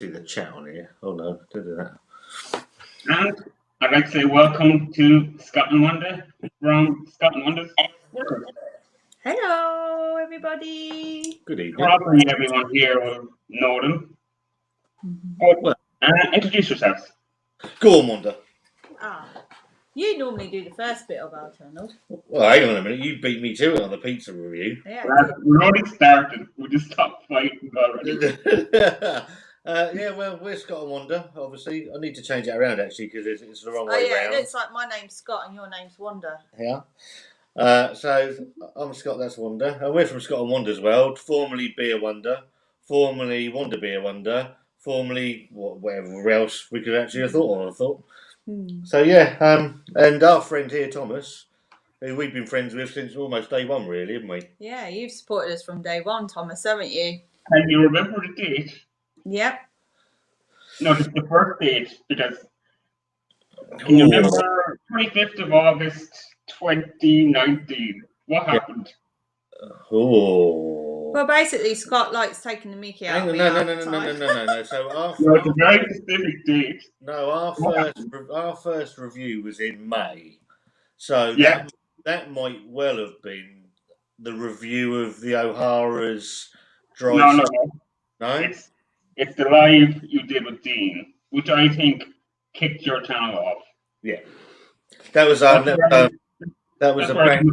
See the chat on here. Oh no, don't do that. And I'd like to say welcome to Scott Wanda from Scott Wanda's World. Hello, everybody. Good evening. Probably everyone here will know them. But introduce yourselves. Go on, Wanda. You normally do the first bit of our channel. Well, hang on a minute. You beat me to it on the pizza review. Yeah. We're already started. We just stopped fighting already. Well, we're Scott and Wanda, obviously. I need to change it around, actually, because it's the wrong Oh, way yeah, round. it looks like my name's Scott and your name's Wanda. Yeah. So, I'm Scott, that's Wanda. And we're from Scott and Wanda's World, formerly Beer Wonder, formerly Wanda Beer Wonder, formerly whatever else we could actually have thought of, I thought. So, yeah, and our friend here, Thomas, who we've been friends with since almost day one, really, haven't we? Yeah, you've supported us from day one, Thomas, haven't you? Can you remember the date? Yep. No, just the first date, because can you remember 25th of August 2019? What happened? Oh. Well, basically, Scott likes taking the mickey out of me. No. So it's a very specific date. No, our first review was in May, so that might well have been the review of the O'Hara's dry. No. It's the live you did with Dean, which I think kicked your channel off. Yeah, that was that was a bank.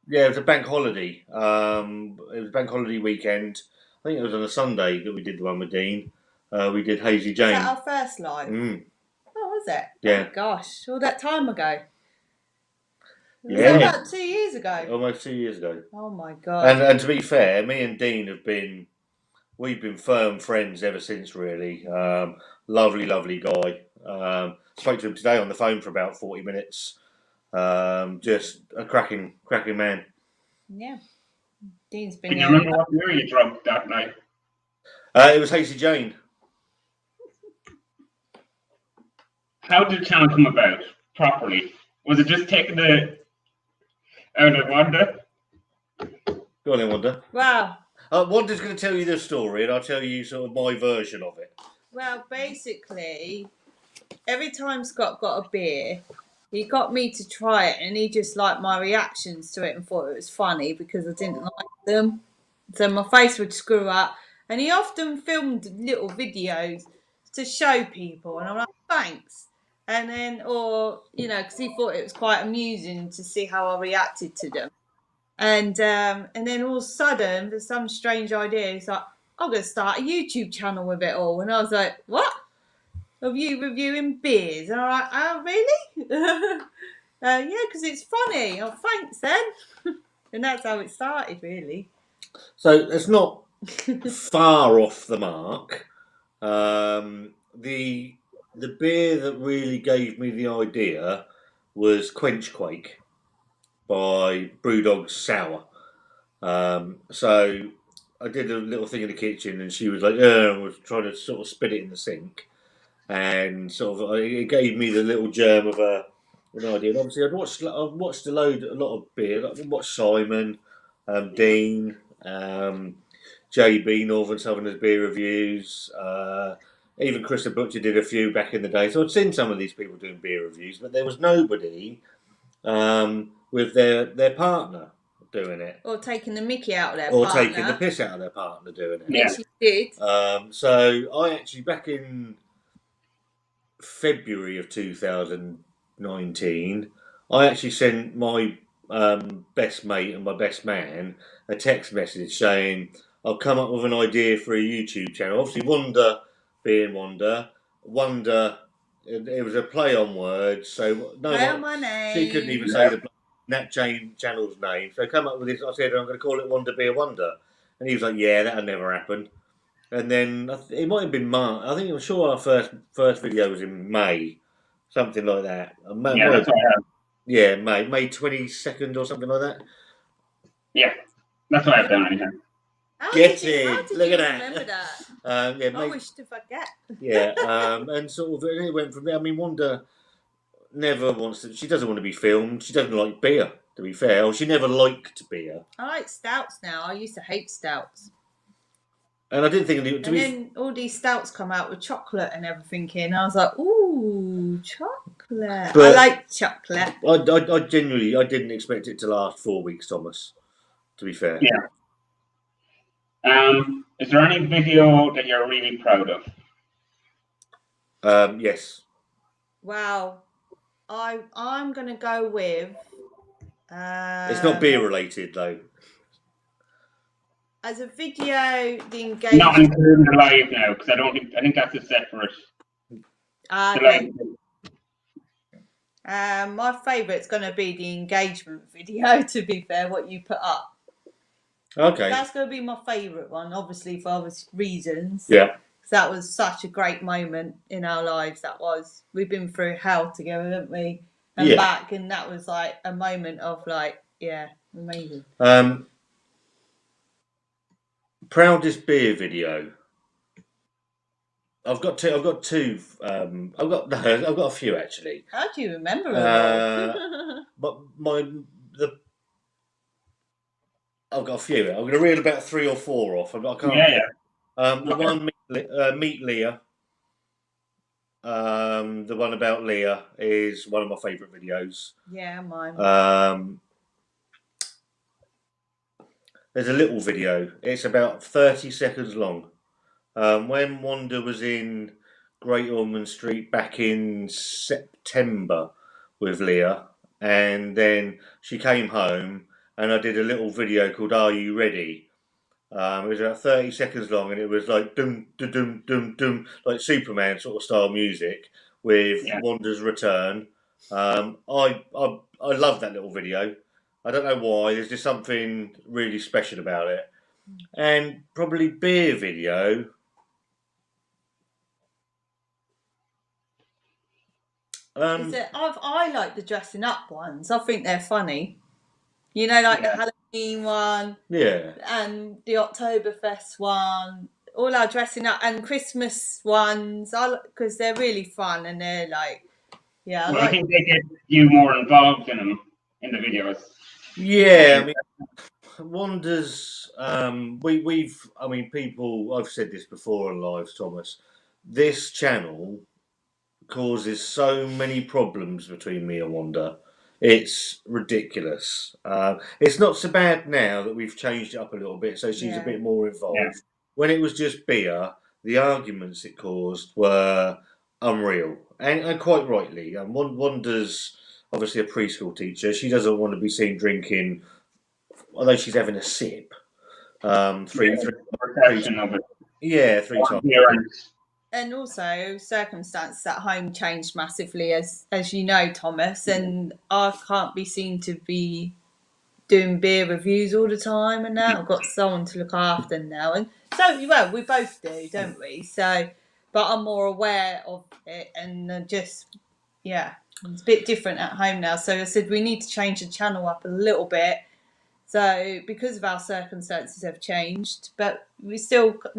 Yeah, it was a bank holiday. It was a bank holiday weekend. I think it was on a Sunday that we did the one with Dean. We did Hazy Jane. Was that our first live? Mm. Oh, was it? Yeah. Oh, gosh, all that time ago. Was Yeah. that about 2 years ago? Almost 2 years ago. Oh my god. And to be fair, me and Dean we've been firm friends ever since, really. Lovely guy. Spoke to him today on the phone for about 40 minutes. Just a cracking man. Yeah. Dean's been. Can you remember what beer you drank that night? It was Hazy Jane. How did the channel come about properly? Was it just taking the out of Wanda? Go on then, Wanda. Wow. Wanda's going to tell you the story, and I'll tell you sort of my version of it. Well, basically, every time Scott got a beer, he got me to try it, and he just liked my reactions to it and thought it was funny because I didn't like them. So my face would screw up, and he often filmed little videos to show people, and I'm like, thanks. And then, or, because he thought it was quite amusing to see how I reacted to them. And then all of a sudden, there's some strange idea. He's like, I'm going to start a YouTube channel with it all. And I was like, what? Of you reviewing beers? And I'm like, oh, really? Yeah, because it's funny. Oh, thanks then. And that's how it started, really. So it's not far off the mark. The beer that really gave me the idea was Quenchquake by Brewdog Sour. So I did a little thing in the kitchen, and she was like, I was trying to sort of spit it in the sink, and sort of it gave me the little germ of an idea. And obviously, I've watched a lot of beer. I watched Simon, Dean, JB, Northern Southerners beer reviews. Even Chris the Butcher did a few back in the day. So I'd seen some of these people doing beer reviews, but there was nobody with their partner doing it. Or taking the mickey out of their partner. Or taking the piss out of their partner doing it. Yeah, she did. So I actually, back in February of 2019, I actually sent my best mate and my best man a text message saying, I'll come up with an idea for a YouTube channel. Obviously, Wanda being Wanda, it was a play on words, so my name. She couldn't even say the Nat Jane channel's name. So come up with this. I said, I'm going to call it Wanda Be a Wonder, and he was like, yeah, that'll never happen. And then it might have been March. I'm sure our first video was in May, something like that. That's what I have. Yeah, May 22nd or something like that. Yeah, that's what I've done anytime. Get it! Look at that. Remember that? I wish to forget. Yeah, and sort of it went from there. I mean, Wanda never wants to. She doesn't want to be filmed. She doesn't like beer. To be fair, or she never liked beer. I like stouts now. I used to hate stouts. And I didn't think And then all these stouts come out with chocolate and everything in. I was like, ooh, chocolate. I like chocolate. I genuinely didn't expect it to last 4 weeks, Thomas. To be fair. Yeah. Is there any video that you're really proud of? Yes. Wow. I'm gonna go with. It's not beer related though. As a video, the engagement. Not including the live now, because I think that's a separate. Okay. My favourite's going to be the engagement video. To be fair, what you put up. Okay. That's going to be my favourite one, obviously for obvious reasons. Yeah. That was such a great moment in our lives. We've been through hell together, haven't we? And back, and that was like a moment of like, yeah, amazing. Proudest beer video. I've got two. I've got a few actually. How do you remember them all? But I've got a few. I'm going to reel about 3 or 4 off. I can't. Yeah. The one Meet Leah. The one about Leah is one of my favourite videos. Yeah, mine. There's a little video. It's about 30 seconds long. When Wanda was in Great Ormond Street back in September with Leah, and then she came home, and I did a little video called "Are You Ready?" It was about 30 seconds long, and it was like dum dum dum dum dum, like Superman sort of style music with Wanda's return. I love that little video. I don't know why. There's just something really special about it. And probably beer video. I like the dressing up ones. I think they're funny. You know, like the Halloween one. Yeah. And the Oktoberfest one. All our dressing up and Christmas ones. Because they're really fun and they're like, yeah. I think they get you more involved in them in the videos. Yeah, I mean, Wanda's. People. I've said this before on lives, Thomas. This channel causes so many problems between me and Wanda. It's ridiculous. It's not so bad now that we've changed it up a little bit, so she's a bit more involved. Yeah. When it was just beer, the arguments it caused were unreal, and quite rightly. Wanda's obviously a preschool teacher. She doesn't want to be seen drinking, although she's having a sip. Three times. And also, circumstances at home changed massively, as you know, Thomas. And I can't be seen to be doing beer reviews all the time. And now I've got someone to look after now. And so, well, we both do, don't we? So, but I'm more aware of it, and just, yeah, it's a bit different at home now. So I said we need to change the channel up a little bit. So because of our circumstances have changed, but we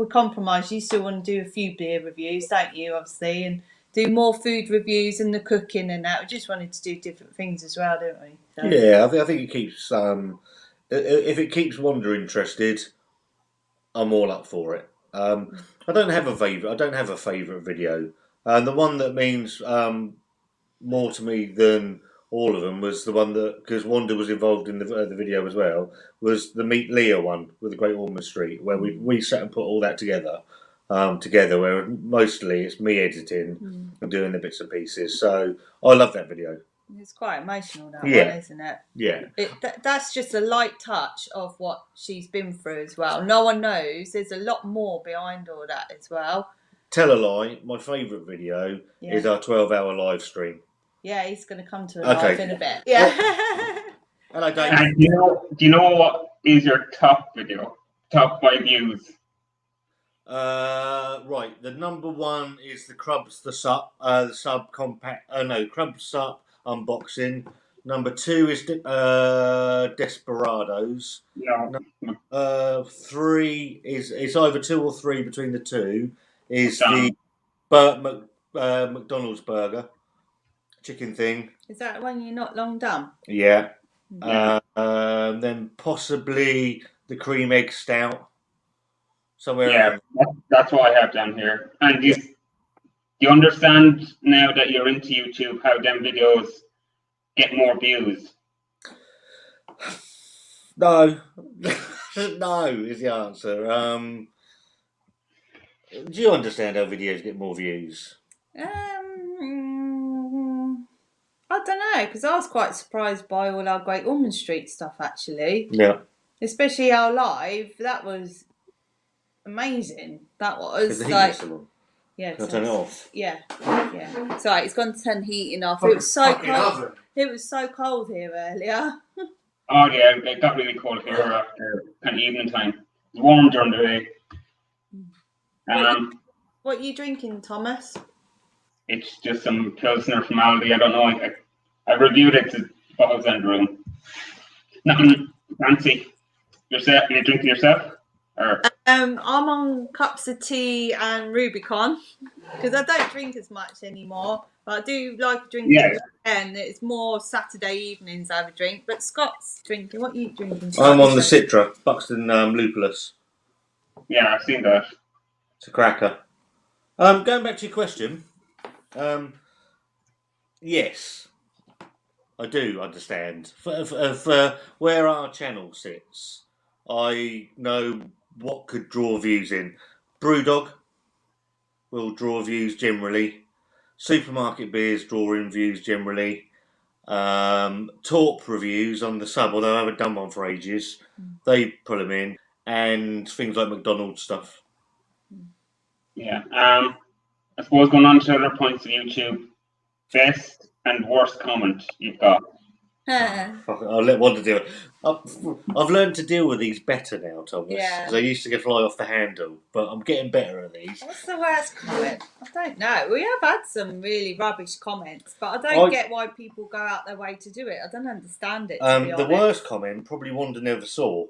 compromise. You still want to do a few beer reviews, don't you? Obviously, and do more food reviews and the cooking and that. We just wanted to do different things as well, don't we? So. Yeah, I think it keeps. If it keeps Wanda interested, I'm all up for it. I don't have a favourite video. The one that means more to me than all of them was the one that, because Wanda was involved in the video as well, was the Meet Leah one with the Great Ormond Street, where we sat and put all that together, where mostly it's me editing and doing the bits and pieces. So I love that video. It's quite emotional, that one, isn't it? Yeah. That's just a light touch of what she's been through as well. No one knows. There's a lot more behind all that as well. Tell a lie, my favourite video is our 12-hour live stream. Yeah, he's going to come to a live in a bit. Yeah. Hello, Dave. And do you know what is your top video? Top 5 views? Right. The number 1 is the Crubs Sup unboxing. Number 2 is Desperados. No. 3 is, it's either 2 or 3 between the two. Is the McDonald's burger chicken thing. Is that when you're not long done? Yeah. Then possibly the cream egg stout. somewhere Yeah, around. that's what I have down here. And you understand now that you're into YouTube how them videos get more views? No, no is the answer. Do you understand how videos get more views? I don't know, because I was quite surprised by all our Great Ormond Street stuff, actually. Yeah. Especially our live. That was amazing. That Is was the heat like, still on? yeah. Can I turn it off? Yeah, yeah. Sorry, it's gone to turn heating off. It was so cold. It was so cold here earlier. Oh yeah, it got really cold here after kind of evening time. It's warm during the day. What are you drinking, Thomas? It's just some Pilsner from Aldi. I don't know. I reviewed it to bottles in the room. Nothing fancy. Yourself? You drinking yourself? Or I'm on cups of tea and Rubicon because I don't drink as much anymore. But I do like drinking. Yeah. And it's more Saturday evenings I have a drink. But Scott's drinking. What are you drinking? I'm on the Citra, Buxton Lupulus. Yeah, I've seen that. It's a cracker. Going back to your question, yes, I do understand. For where our channel sits, I know what could draw views in. Brewdog will draw views generally. Supermarket beers draw in views generally. Torp reviews on the sub, although I haven't done one for ages, they pull them in, and things like McDonald's stuff. Yeah. I suppose going on to other points of YouTube, best and worst comment you've got. I'll let Wanda do it. I've learned to deal with these better now, Thomas. Yeah. Because I used to fly off the handle, but I'm getting better at these. What's the worst comment? I don't know. We have had some really rubbish comments, but I don't get why people go out their way to do it. I don't understand it, to be honest. The worst comment, probably Wanda never saw.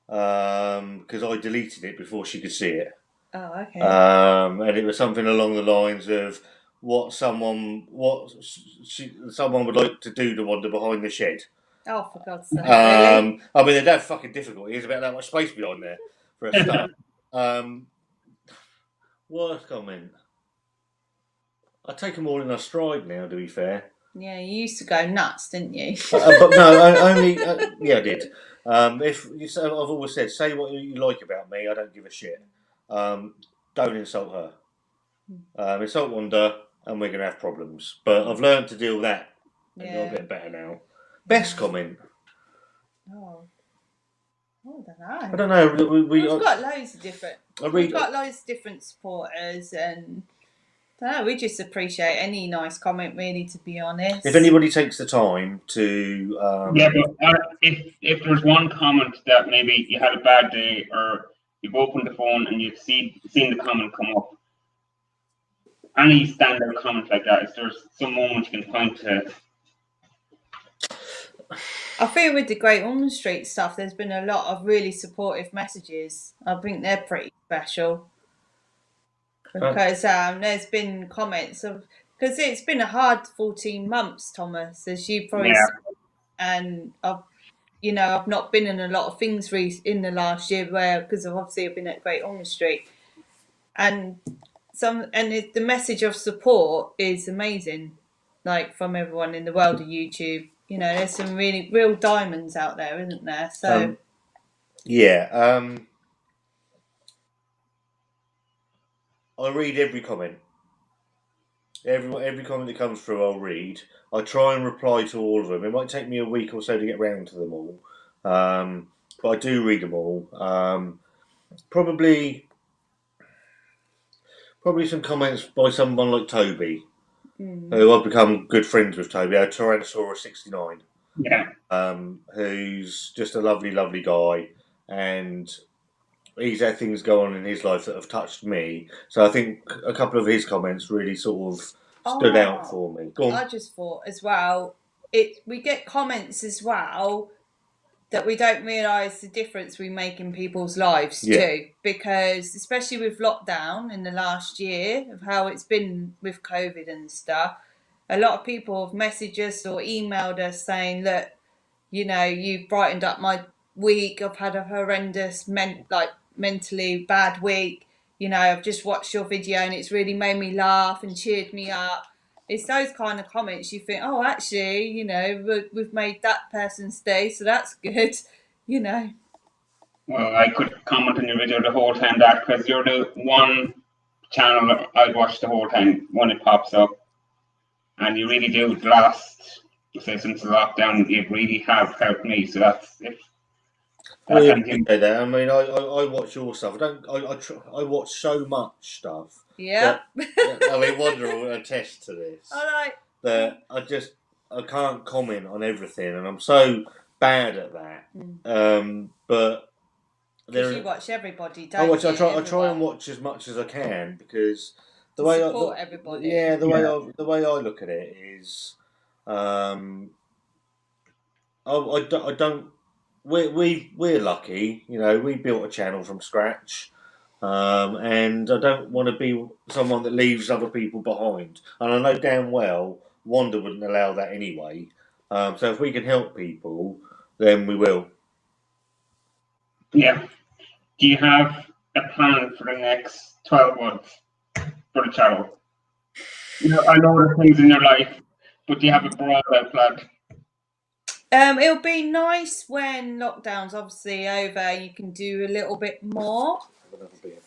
Because I deleted it before she could see it. Oh, okay. And it was something along the lines of what someone would like to do to Wanda behind the shed. Oh, for God's sake! Really? I mean, they'd have fucking difficulty. There's about that much space behind there for a start. Worst comment. I take them all in a stride now. To be fair. Yeah, you used to go nuts, didn't you? But no, only yeah, I did. I've always said, say what you like about me. I don't give a shit. Don't insult her. Insult Wanda, and we're gonna have problems. But I've learned to deal with that a little bit better now. Best comment. Oh, I don't know. We've got loads of different. We've got loads of different supporters, and I don't know. We just appreciate any nice comment, really. To be honest, if anybody takes the time to, yeah, but if there's one comment that maybe you had a bad day, or you've opened the phone and you've seen the comment come up, any standard comment like that, is there some moment you can point to? I feel with the Great Ormond Street stuff, there's been a lot of really supportive messages. I think they're pretty special because there's been comments of, because it's been a hard 14 months, Thomas, as you probably said, and I've not been in a lot of things in the last year because obviously I've been at Great Ormond Street, and the message of support is amazing, like from everyone in the world of YouTube. There's some really real diamonds out there, isn't there? So I read every comment. Every comment that comes through, I'll read. I try and reply to all of them. It might take me a week or so to get round to them all, but I do read them all. Probably some comments by someone like Toby, who I've become good friends with. Toby, our Tyrannosaurus 69. Yeah. Who's just a lovely, lovely guy, and he's had things go on in his life that have touched me. So I think a couple of his comments really sort of stood out for me. Go on. I just thought as well, we get comments as well that we don't realise the difference we make in people's lives too. Because especially with lockdown in the last year, of how it's been with COVID and stuff, a lot of people have messaged us or emailed us saying, look, you've brightened up my week. I've had a horrendous mentally bad week. You know, I've just watched your video and it's really made me laugh and cheered me up. It's those kind of comments you think, oh, actually, you know, we've made that person's day, so that's good, you know. Well, I could comment on your video the whole time, that because you're the one channel that I'd watch the whole time when it pops up, and you really do. The last, say, since the lockdown, you really have helped me. So that's it. We appreciate that. I mean, I watch your stuff. I watch so much stuff. Yeah. I mean, Wanda will attest to this. All right. That I can't comment on everything, and I'm so bad at that. But because you watch everybody, don't you? I try and watch as much as I can, because the way support everybody. Yeah, the way I look at it is, I don't. We're lucky, you know. We built a channel from scratch, and I don't want to be someone that leaves other people behind. And I know damn well Wanda wouldn't allow that anyway. So if we can help people, then we will. Yeah. Do you have a plan for the next 12 months for the channel? You know, I know the things in your life, but do you have a broad plan? It'll be nice when lockdown's obviously over. You can do a little bit more.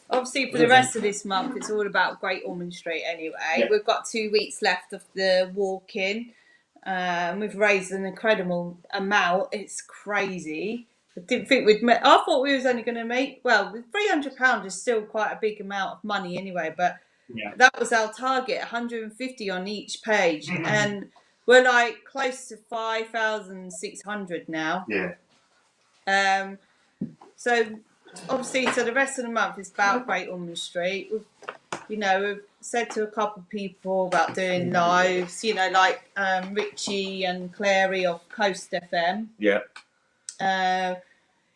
Obviously, for the rest of this month, it's all about Great Ormond Street anyway. Yeah. We've got 2 weeks left of the walk-in. We've raised an incredible amount. It's crazy. I didn't think we'd make. I thought we was only going to make. Well, £300 is still quite a big amount of money anyway. But that was our target, 150 on each page, and we're like close to 5,600 now. Yeah. So obviously, so the rest of the month is about Great Ormond Street. We've said to a couple of people about doing lives. You know, like Richie and Clary of Coast FM. Yeah.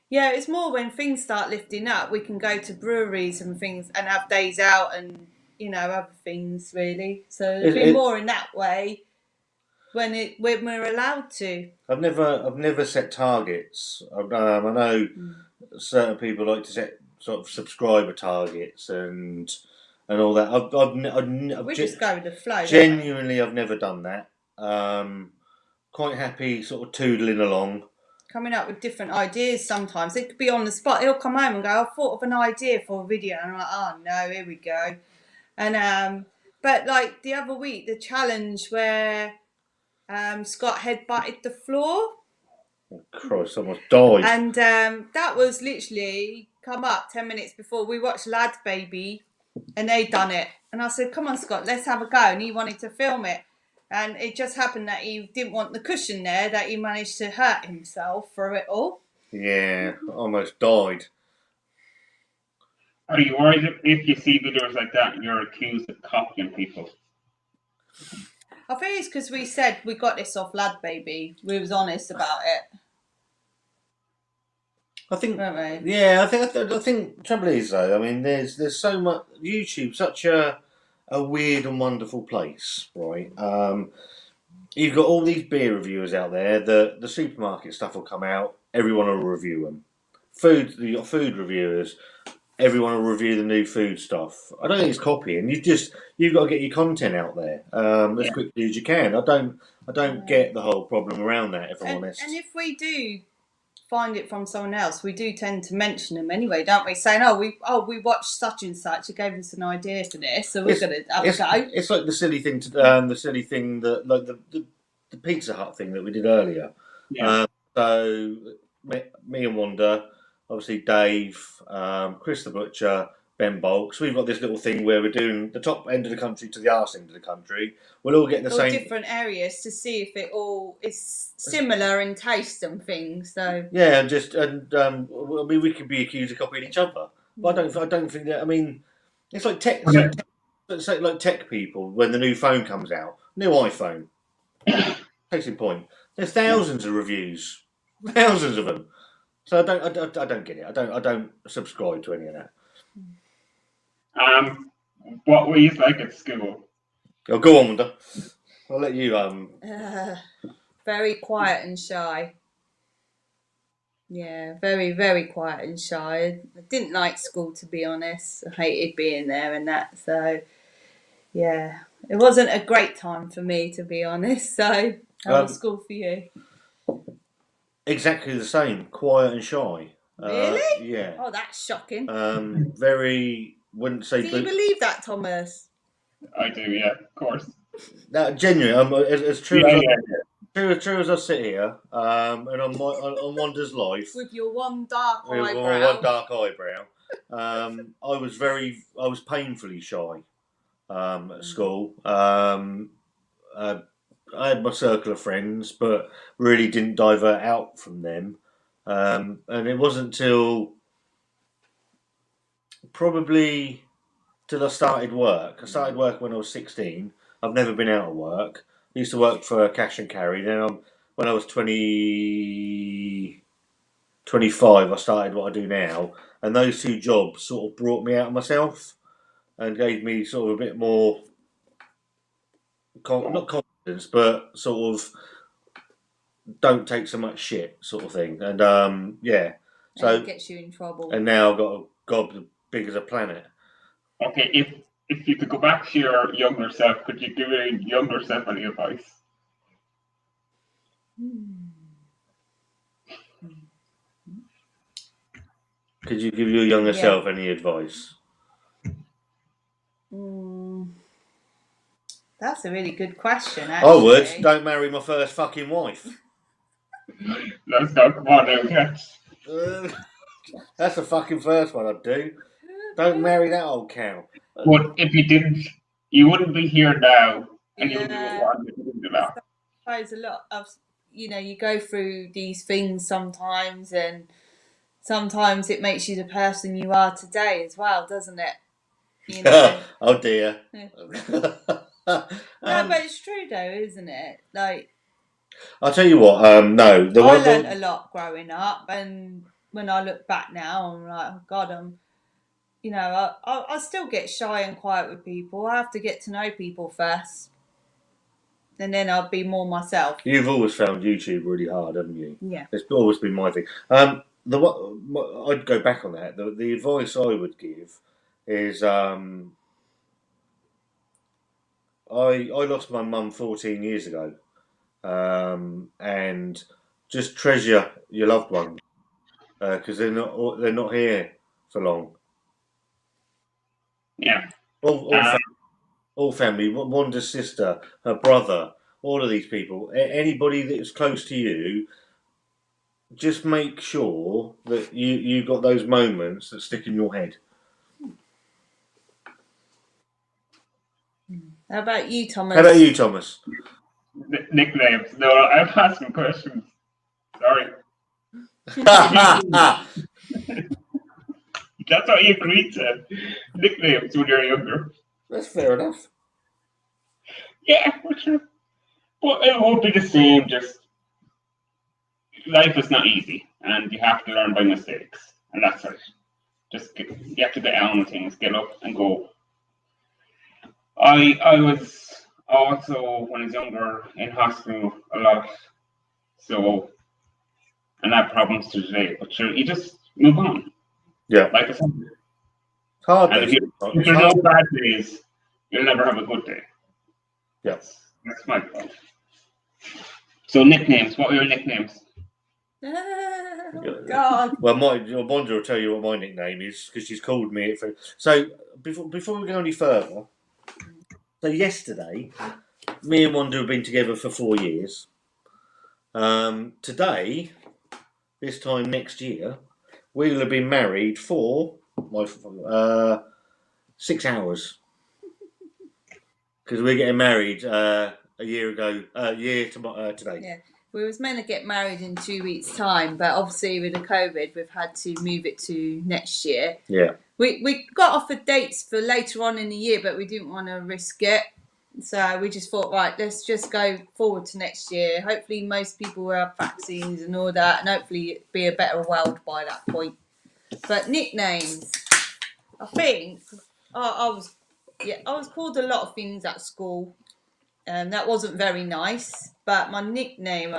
Yeah, it's more when things start lifting up, we can go to breweries and things and have days out and, you know, other things really. So it'll be more in that way when we're allowed to. I've never set targets. I know certain people like to set sort of subscriber targets and all that. We just go with the flow. Genuinely, I've never done that. Quite happy sort of toodling along. Coming up with different ideas sometimes. It could be on the spot. He'll come home and go, I thought of an idea for a video. And I'm like, oh no, here we go. And but like the other week, the challenge where Scott headbutted the floor. Oh Christ, almost died. And that was literally come up 10 minutes before we watched Lad Baby and they done it. And I said, come on Scott, let's have a go. And he wanted to film it. And it just happened that he didn't want the cushion there, that he managed to hurt himself for it all. Yeah, almost died. Are you worried if you see videos like that, you're accused of copying people? I think it's because we said we got this off Lad Baby. We was honest about it. I think, weren't we? Yeah, I think the trouble is though, I mean, there's so much YouTube, such a weird and wonderful place, right? You've got all these beer reviewers out there. The supermarket stuff will come out. Everyone will review them. You got food reviewers. Everyone will review the new food stuff. I don't think it's copying. You've got to get your content out there as quickly as you can. I don't get the whole problem around that, if I'm honest. And if we do find it from someone else, we do tend to mention them anyway, don't we? Saying, we watched such and such. It gave us an idea for this, so we're going to have a go. It's like the silly thing that like the Pizza Hut thing that we did earlier. Yeah. So me and Wanda, obviously Dave, Chris the Butcher, Ben Bolks. We've got this little thing where we're doing the top end of the country to the arse end of the country. We'll all get the same different areas to see if it all is similar in taste and things. So yeah, I mean, we could be accused of copying each other, but I don't think that. I mean, it's like tech. It's like tech people when the new phone comes out, new iPhone. Case in point, there's thousands of reviews, thousands of them. So I don't get it. I don't subscribe to any of that. What were you like at school? Oh, go on, Wanda. I'll let you. Very quiet and shy. Yeah, very, very quiet and shy. I didn't like school, to be honest. I hated being there and that. So, yeah, it wasn't a great time for me, to be honest. So, how was Um, school for you? exactly the same, quiet and shy. Really? Yeah. Oh, that's shocking. Very, wouldn't say, Do you but believe that, Thomas? I do, yeah, of course. no, genuinely, as true Yeah, as I, yeah, true as I sit here, and on Wanda's life, With your one dark with one eyebrow. dark eyebrow, I was painfully shy at school. Uh, I had my circle of friends, but really didn't divert out from them. And it wasn't till probably till I started work. I started work when I was 16. I've never been out of work. I used to work for cash and carry. When I was 25, I started what I do now. And those two jobs sort of brought me out of myself and gave me sort of a bit more, not confidence, but sort of don't take so much shit sort of thing. And yeah, And it so gets you in trouble. and now I've got a gob as big as a planet. Okay, if you could go back to your younger self, could you give your younger self any advice? Could you give your younger Yeah. self any advice? That's a really good question, I would. actually. Don't marry my first fucking wife. Let's go, come on now, catch. That's the fucking first one I'd do. Don't marry that old cow. But if you didn't, you wouldn't be here now, and you wouldn't be with Yeah. Wanda if you didn't do that. I suppose a lot of, you go through these things sometimes, and sometimes it makes you the person you are today as well, doesn't it? You know. Oh dear. Yeah. No, but it's true though, isn't it? Like, I'll tell you what. No, the I one. learned a lot growing up, and when I look back now, I'm like, oh God, I still get shy and quiet with people. I have to get to know people first, and then I'll be more myself. You've always found YouTube really hard, haven't you? Yeah. It's always been my thing. I'd go back on that. The advice I would give is I lost my mum 14 years ago, and just treasure your loved ones because they're not here for long. Yeah. All, all family, Wanda's sister, her brother, all of these people, anybody that's close to you, just make sure that you got those moments that stick in your head. How about you, Thomas? How about you, Thomas? Nicknames. No, I'm asking questions. Sorry. That's what you agreed to. Nicknames when you're younger. That's fair enough. Yeah, for sure. But it won't be the same. Just life is not easy, and you have to learn by mistakes, and that's it. You have to get on with things, get up and go. I was also when I was younger in hospital a lot, so and I had problems to today. But sure, you just move on. Yeah, Like I said, it's hard. and if there's no bad days, you'll never have a good day. Yeah, That's my point. So nicknames. What were your nicknames? Oh, God. Well, Wanda will tell you what my nickname is because she's called me it for. So before we go any further, so yesterday, me and Wanda have been together for 4 years. Today, this time next year, we'll have been married for 6 hours because we're getting married a year today. Yeah. We was meant to get married in 2 weeks' time, but obviously with the COVID, we've had to move it to next year. Yeah. We got offered dates for later on in the year, but we didn't want to risk it. So we just thought, right, let's just go forward to next year. Hopefully most people will have vaccines and all that, and hopefully it'll be a better world by that point. But nicknames, I think I was called a lot of things at school. That wasn't very nice. But my nickname,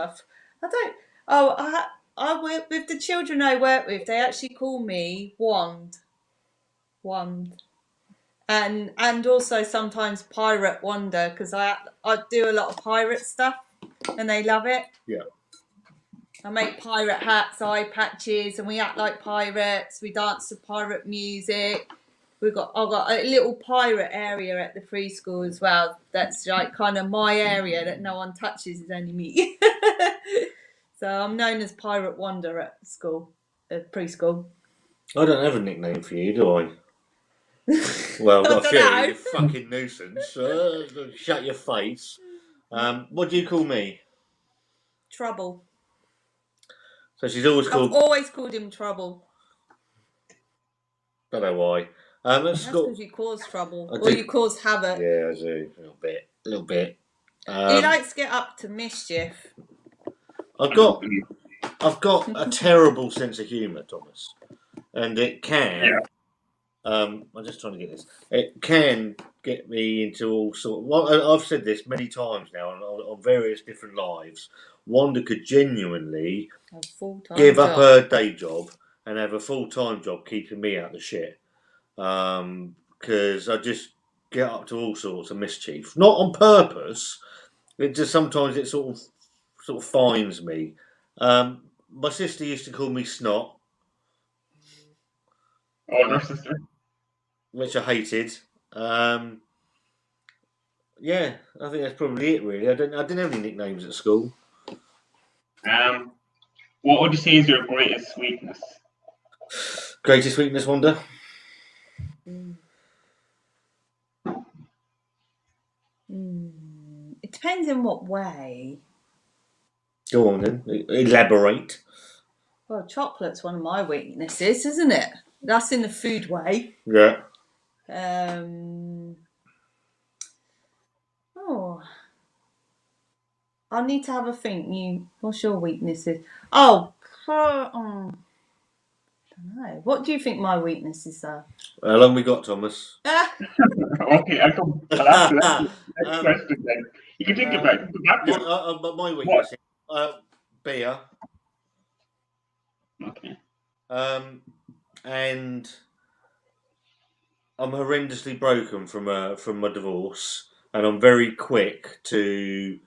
I work with the children I work with. They actually call me Wand, and also sometimes Pirate Wanda because I do a lot of pirate stuff, and they love it. Yeah. I make pirate hats, eye patches, and we act like pirates. We dance to pirate music. I've got a little pirate area at the preschool as well. That's like kind of my area that no one touches, is only me. So I'm known as Pirate Wanda at school, at preschool. I don't have a nickname for you, do I? Well, I've got a few. You fucking nuisance. Shut your face. What do you call me? Trouble. So she's always I've called. always called him Trouble. Don't know why. That's because you cause trouble, or you cause havoc. Yeah, I do. A little bit. He likes to get up to mischief. I've got a terrible sense of humour, Thomas, and it can. Yeah. I'm just trying to get this. It can get me into all sort. Well, I've said this many times now on various different lives. Wanda could genuinely give up her day job and have a full-time job keeping me out of the shit. Because I just get up to all sorts of mischief, not on purpose. It just sometimes it sort of finds me. My sister used to call me Snot. Older sister. Which I hated. Yeah, I think that's probably it. Really, I didn't have any nicknames at school. What would you say is your greatest weakness? Greatest weakness, Wanda? It depends in what way. Go on then, elaborate. Well, chocolate's one of my weaknesses, isn't it? That's in the food way. Yeah. I need to have a think. What's your weaknesses? I don't know. What do you think my weaknesses are? How long we got, Thomas? Okay, I'll come. That's the next question then. You can think about it. My weakness is beer. Okay. And I'm horrendously broken from my divorce, and I'm very quick to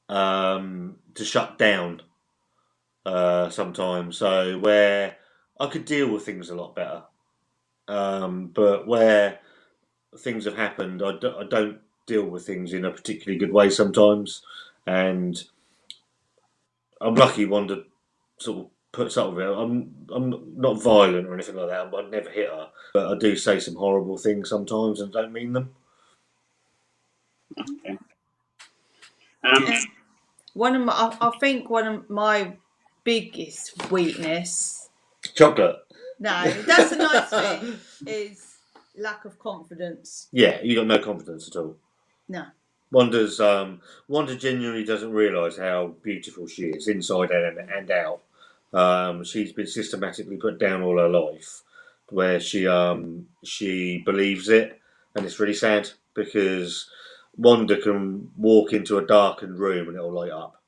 shut down sometimes. So where I could deal with things a lot better, but where things have happened, I don't deal with things in a particularly good way sometimes, and I'm lucky Wanda sort of puts up with it. I'm not violent or anything like that. I'd never hit her, but I do say some horrible things sometimes and don't mean them. Okay. I think one of my biggest weakness. Chocolate. No, that's a nice thing. Is lack of confidence. Yeah, you got no confidence at all. No. Wanda genuinely doesn't realise how beautiful she is inside and out. She's been systematically put down all her life, where she believes it, and it's really sad because Wanda can walk into a darkened room and it'll light up.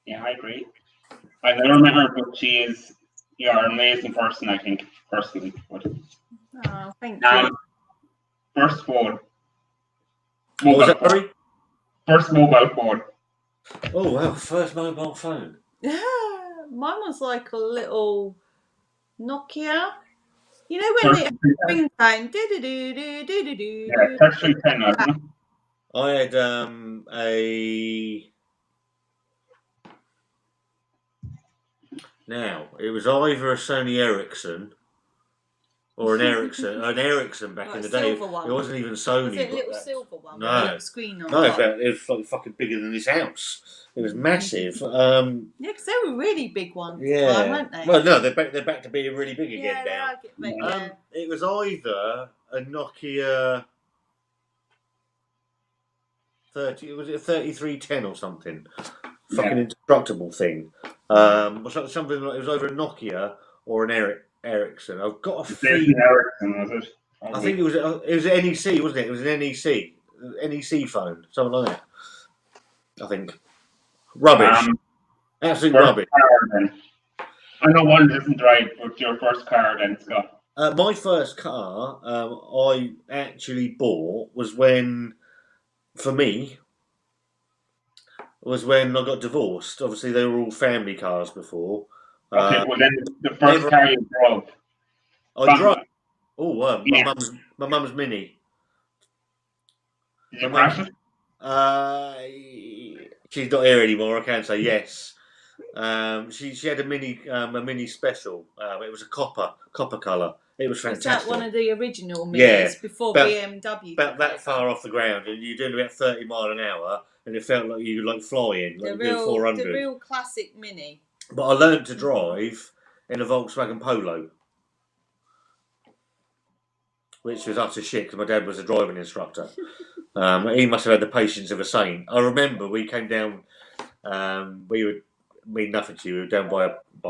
Yeah, I agree. I've never met her, but she is an amazing person, I think, personally. Oh, thank you. First phone. What was that, sorry? First mobile phone. Oh, wow, first mobile phone. Yeah, mine was like a little Nokia. You know when it ringtone, do-do-do-do-do-do-do. Yeah, touch 310, wasn't it? I had a. Now it was either a Sony Ericsson or an Ericsson back in the day. It wasn't even Sony. Was it a little silver one? No, with a little screen on no, top? it was like fucking bigger than this house. It was massive. Yeah, because they were really big ones. Yeah, weren't they? Well, no, they're back to being really big again now. Yeah. It was either a Nokia 30. Was it a 3310 or something? Fucking indestructible thing. Something like it was either a Nokia or an Ericsson. I've got a feeling. Ericsson, was it? I think it was an NEC, wasn't it? It was an NEC phone, something like that. I think rubbish. Absolute First rubbish. car then. I know one doesn't drive, but your first car then, Scott. My first car I actually bought was when, for me, was when I got divorced. Obviously, they were all family cars before. Okay, well then the first Never, car you drove. I Bang. drove. Oh, Yeah. my mum's Mini. Did My you crash mum's. it? Uh, she's not here anymore. I can say yes. She had a mini special. It was a copper colour. It was Was that one fantastic. of the original Yeah, minis before about BMW about took that over? far off the ground, and you're doing about 30 mile an hour, and it felt like you were like flying, like The you're doing 400. real classic Mini. But I learned to drive in a Volkswagen Polo, which was utter shit because my dad was a driving instructor. He must have had the patience of a saint. I remember we came down. We were mean nothing to you. We were down by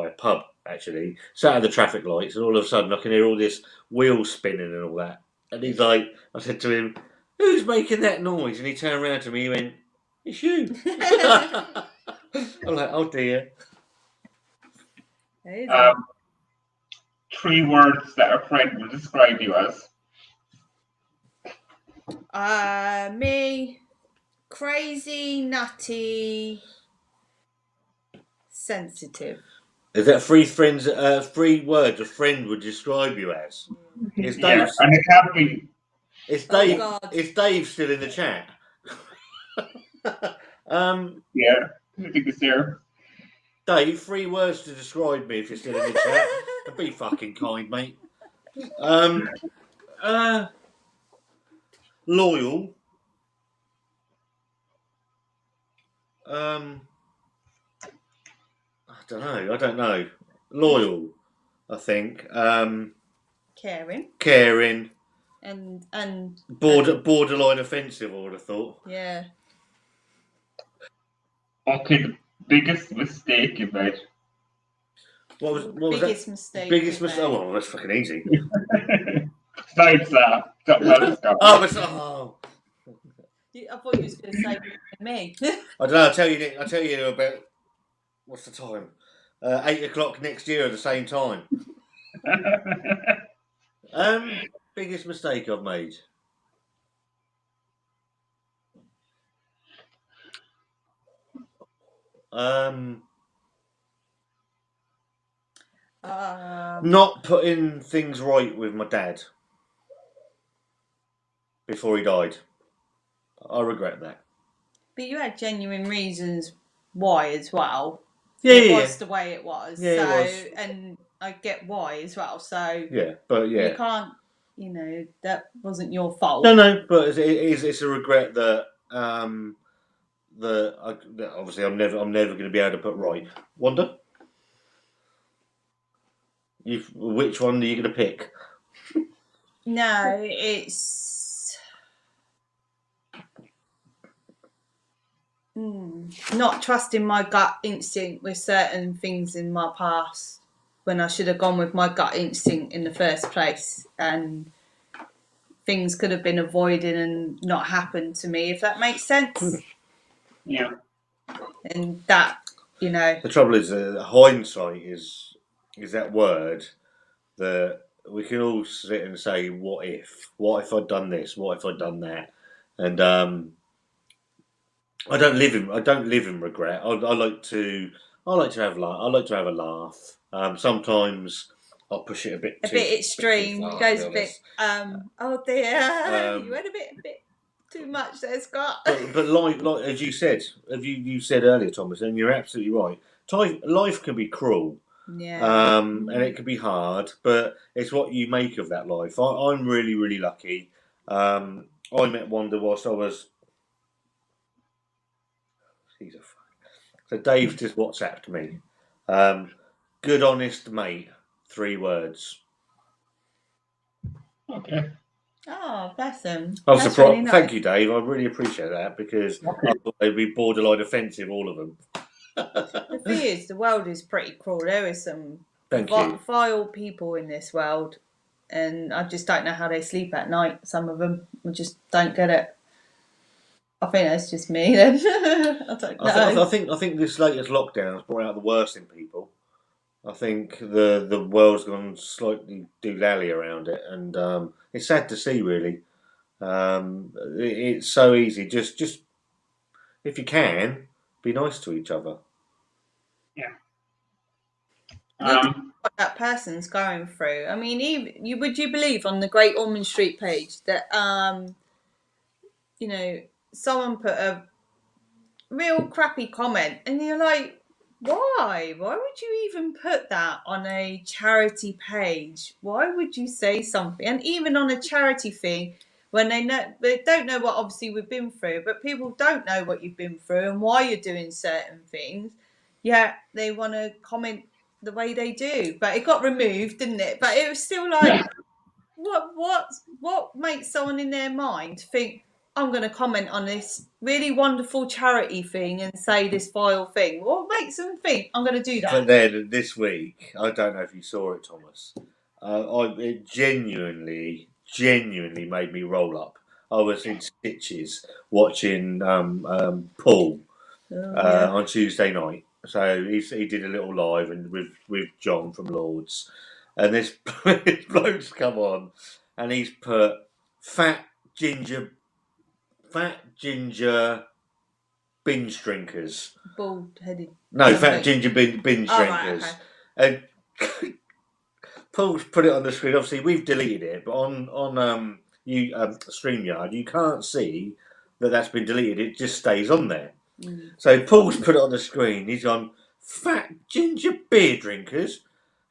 a pub actually, sat at the traffic lights, and all of a sudden I can hear all this wheel spinning and all that. And he's like, I said to him, "Who's making that noise?" And he turned around to me. He went, "It's you." I'm like, "Oh dear." Um, 3 words that a friend will describe you as. Me, crazy, nutty, sensitive. Is that three words a friend would describe you as? Is Yeah, Dave? and it can't be. Is Oh Dave? God. Is Dave still in the chat? Yeah, I think it's there. Dave, 3 words to describe me if you're still in the chat. Be fucking kind, mate. Loyal. I don't know. Loyal, I think. Caring. Caring. And Borderline offensive, I would have thought. yeah. Okay, the biggest mistake you made. What was Biggest that? mistake. Biggest mistake. Oh, well, that's fucking easy. Besides that, something else, Scott. I thought you was going to say me. I don't know. I'll tell you about. What's the time? 8 o'clock next year at the same time. Biggest mistake I've made. Not putting things right with my dad before he died. I regret that. But you had genuine reasons why as well. Yeah, it yeah, was the way it was. Yeah, so, it was. and I get why as well. So Yeah, but yeah. you can't, that wasn't your fault. No, but it's a regret that that obviously I'm never going to be able to put right. Wanda, which one are you going to pick? No, it's not trusting my gut instinct with certain things in my past when I should have gone with my gut instinct in the first place, and things could have been avoided and not happened to me, if that makes sense. Yeah. And that, The trouble is, hindsight is that word that we can all sit and say, "What if? What if I'd done this? What if I'd done that?" And I don't live in regret. I like to have a laugh. Sometimes I'll push it a bit extreme. too far, Goes to a be bit. Oh dear, you went a bit too much there, Scott. But like as you said, you said earlier, Thomas, and you're absolutely right. Life can be cruel. Yeah. And it can be hard, but it's what you make of that life. I'm really, really lucky. I met Wanda whilst I was. So Dave just WhatsApped me. Good, honest mate. 3 words. Okay. Oh, bless him. I'm That's surprised. really nice. Thank you, Dave. I really appreciate that because I thought they'd be borderline offensive, all of them. The thing is, the world is pretty cruel. There is some Thank you. vile people in this world, and I just don't know how they sleep at night. Some of them, I just don't get it. I think that's just me then. I don't know. I think this latest lockdown has brought out the worst in people. I think the world's gone slightly doolally around it, and it's sad to see. Really, it's so easy. Just if you can, be nice to each other. Yeah. You don't know Um, what that person's going through. I mean, even would you believe on the Great Ormond Street page that you know, someone put a real crappy comment, and you're like, why? Why would you even put that on a charity page? Why would you say something? And even on a charity thing, when they don't know what obviously we've been through, but people don't know what you've been through and why you're doing certain things. Yeah, they want to comment the way they do, but it got removed, didn't it? But it was still like, yeah. what makes someone in their mind think I'm going to comment on this really wonderful charity thing and say this vile thing? What makes them think I'm going to do But that? then this week, I don't know if you saw it, Thomas. It genuinely made me roll up. I was in stitches watching Paul Oh yeah. on Tuesday night. So he did a little live and with John from Lords, and this bloke's come on, and he's put fat ginger binge drinkers. Bald headed. No, fat ginger binge Oh right, drinkers. okay. And Paul's put it on the screen. Obviously, we've deleted it, but on StreamYard, you can't see that that's been deleted. It just stays on there. Mm. So Paul's put it on the screen. He's gone, fat ginger beer drinkers.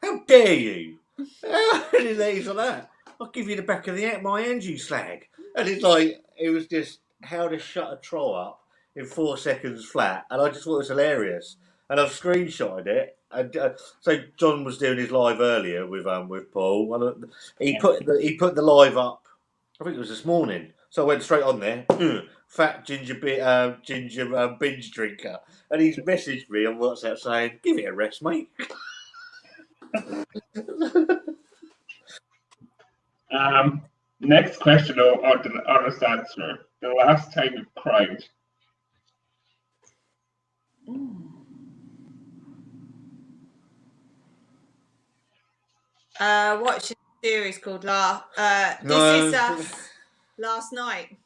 How dare you? And he's like that. I'll give you the back of my hand, you slag. And it's like, it was just how to shut a troll up in 4 seconds flat. And I just thought it was hilarious. And I've screenshotted it. And so John was doing his live earlier with Paul. And he put the live up. I think it was this morning. So I went straight on there. Fat ginger binge drinker, and he's messaged me on WhatsApp saying, "Give it a rest, mate." Next question, though, or the honest answer. The last time you cried. Watching a series called No, This Is Us last night.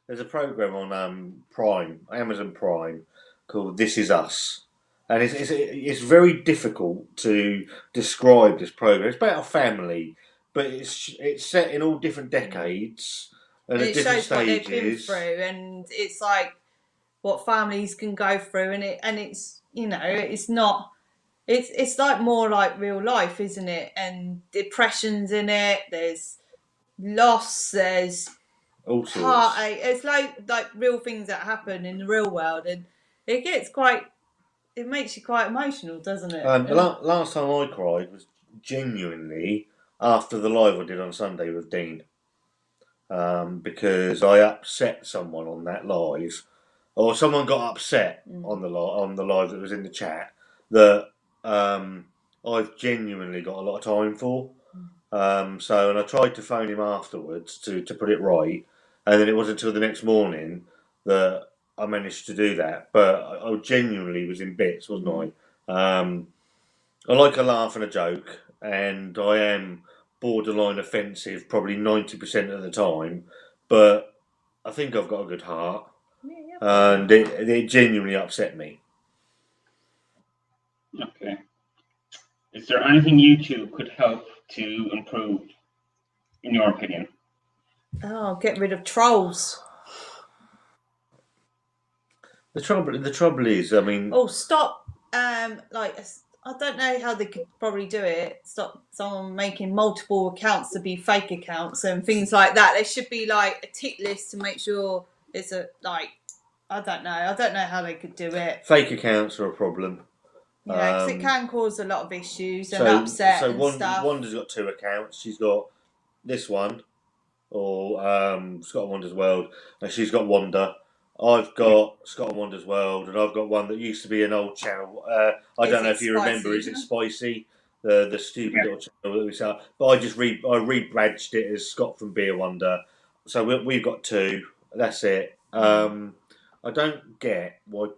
there's a program on Prime, Amazon Prime, called "This Is Us," and it's very difficult to describe this program. It's about a family, but it's set in all different decades and And at it different shows what they've been stages. through, and it's like what families can go through, and it's it's not. It's like more like real life, isn't it? And depression's in it. There's loss. There's All sorts. heartache. It's like real things that happen in the real world, and it gets quite. It makes you quite emotional, doesn't it? The last time I cried was genuinely after the live I did on Sunday with Dean. Because I upset someone on that live, or someone got upset on the live that was in the chat that I've genuinely got a lot of time for. And I tried to phone him afterwards to put it right, and then it wasn't until the next morning that I managed to do that. But I genuinely was in bits, wasn't I? I like a laugh and a joke, and I am borderline offensive probably 90% of the time, but I think I've got a good heart, Yeah. and it genuinely upset me. Okay. Is there anything YouTube could help to improve, in your opinion? Oh, get rid of trolls. The trouble is, I mean, Oh, stop. I don't know how they could probably do it. Stop someone making multiple accounts to be fake accounts and things like that. There should be like a tick list to make sure it's I don't know. I don't know how they could do it. fake accounts are a problem. Yeah, because it can cause a lot of issues and upset So and stuff. Wanda's got 2 accounts. She's got this one, or Scott Wanda's World, and she's got Wanda. I've got Scott Wanda's World, and I've got one that used to be an old channel. I don't know if you remember. Is it Spicy? The stupid little channel that we saw. But I rebadged it as Scott from Beer Wonder. So we've got 2. That's it. I don't get why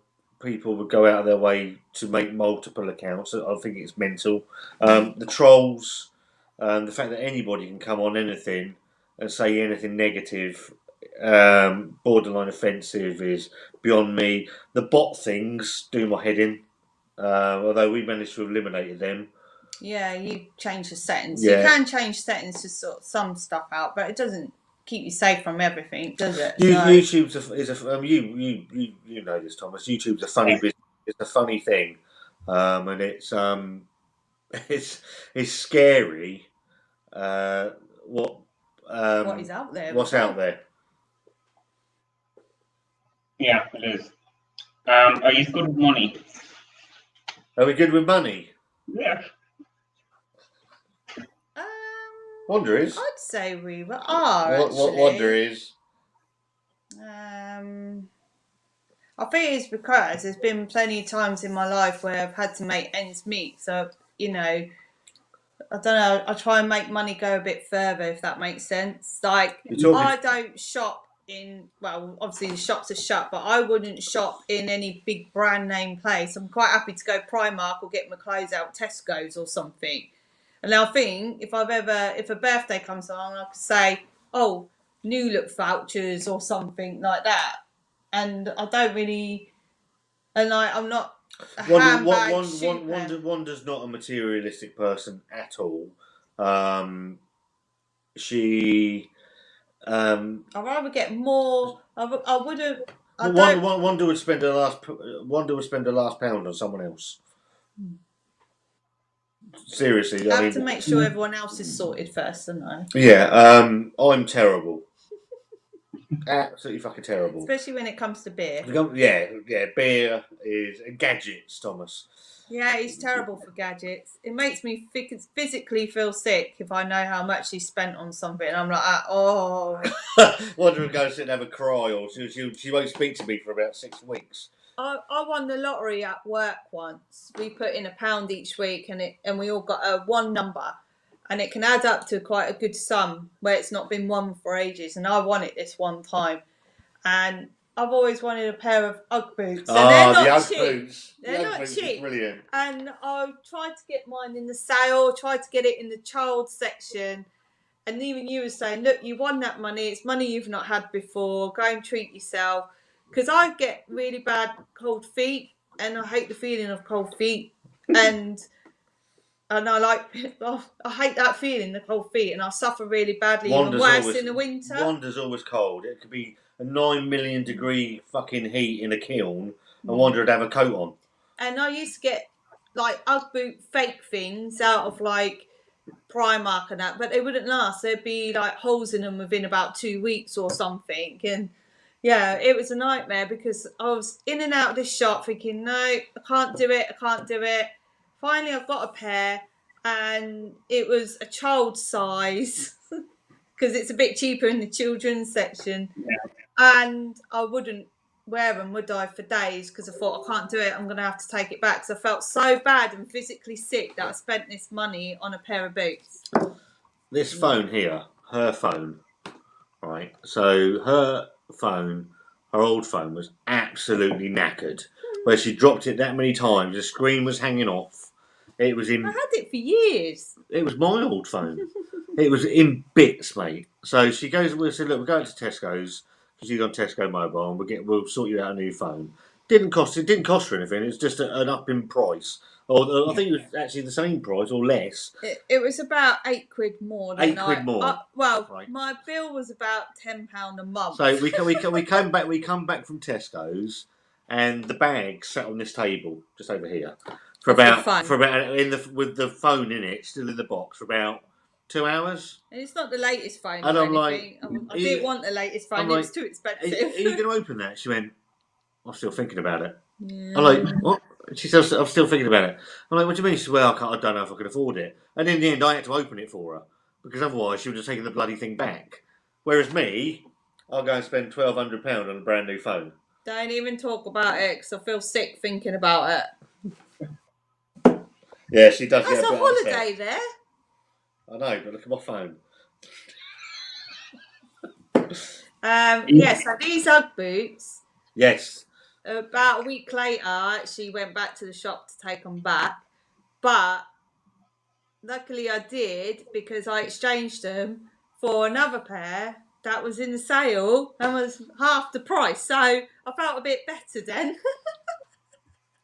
people would go out of their way to make multiple accounts. I think it's mental. The trolls, the fact that anybody can come on anything and say anything negative, borderline offensive, is beyond me. The bot things do my head in. Although we managed to eliminate them. Yeah, you change the settings. Yeah. You can change settings to sort some stuff out, but it doesn't keep you safe from everything, does it? YouTube's you know this, Thomas. YouTube's a funny business. It's a funny thing, and it's scary. What What is out there? What's out there? Yeah, it is. Are you good with money? Are we good with money? Yeah. Wonder is. I'd say we are. What Wonder is? I think it's because there's been plenty of times in my life where I've had to make ends meet. So, you know, I don't know, I try and make money go a bit further, if that makes sense. Like, I don't shop in, well, obviously the shops are shut, but I wouldn't shop in any big brand name place. I'm quite happy to go Primark or get my clothes out Tesco's or something. And I think if a birthday comes along, I could say, oh, new look vouchers or something like that. And I don't really, and I'm not a handbag shooter. Wanda's not a materialistic person at all. She. I'd rather get more. I wouldn't. Wanda would spend her last pound on someone else. Seriously, I have to make sure everyone else is sorted first, don't I? Yeah, I'm terrible. Absolutely fucking terrible. Especially when it comes to beer. Yeah, beer is gadgets, Thomas. Yeah, he's terrible for gadgets. It makes me physically feel sick if I know how much he spent on something. I'm like, oh. Wanda would go sit and have a cry, or she won't speak to me for about 6 weeks. I won the lottery at work once. We put in £1 each week, and we all got a one number. And it can add up to quite a good sum where it's not been won for ages. And I won it this one time. And I've always wanted a pair of Ugg boots. And they're not cheap. Boots. They're not cheap. Brilliant. And I tried to get mine in the sale, tried to get it in the child section. And even you were saying, look, you won that money. It's money you've not had before. Go and treat yourself. Because I get really bad cold feet. And I hate the feeling of cold feet. And I hate that feeling, the cold feet, and I suffer really badly, even worse in the winter. Wanda's always cold. It could be a 9 million degree fucking heat in a kiln, and Wanda would have a coat on. And I used to get like Ugg boot fake things out of like Primark and that, but they wouldn't last. There'd be like holes in them within about 2 weeks or something, and yeah, it was a nightmare because I was in and out of this shop thinking, no, I can't do it. Finally, I got a pair, and it was a child size because it's a bit cheaper in the children's section. Yeah. And I wouldn't wear them, would I, for days because I thought, I can't do it. I'm going to have to take it back. So I felt so bad and physically sick that I spent this money on a pair of boots. This phone here, her phone, right? So her old phone was absolutely knackered. Where she dropped it that many times, the screen was hanging off. It was in. I had it for years. It was my old phone. It was in bits, mate. So she goes. We said, "Look, we're going to Tesco's because you've got Tesco Mobile, and we'll sort you out a new phone." It didn't cost her anything. It's just an up in price. Or I think it was actually the same price or less. It was about £8 more. Than £8 more. Right. My bill was about £10 a month. So we come back. We come back from Tesco's, and the bag sat on this table just over here. With the phone in it, still in the box, for about 2 hours. And it's not the latest phone. And or I'm anything. I didn't want the latest phone. It was too expensive. Are you going to open that? She went, I'm still thinking about it. Yeah. I'm like, what? She says, I'm still thinking about it. I'm like, what do you mean? She said, well, I don't know if I can afford it. And in the end, I had to open it for her because otherwise she would have taken the bloody thing back. Whereas me, I'll go and spend £1,200 on a brand new phone. Don't even talk about it because I feel sick thinking about it. Yeah, she does. That's a holiday there. I know, but look at my phone. So these Ugg boots, Yes. About a week later, I actually went back to the shop to take them back. But luckily I did, because I exchanged them for another pair that was in the sale and was half the price. So I felt a bit better then.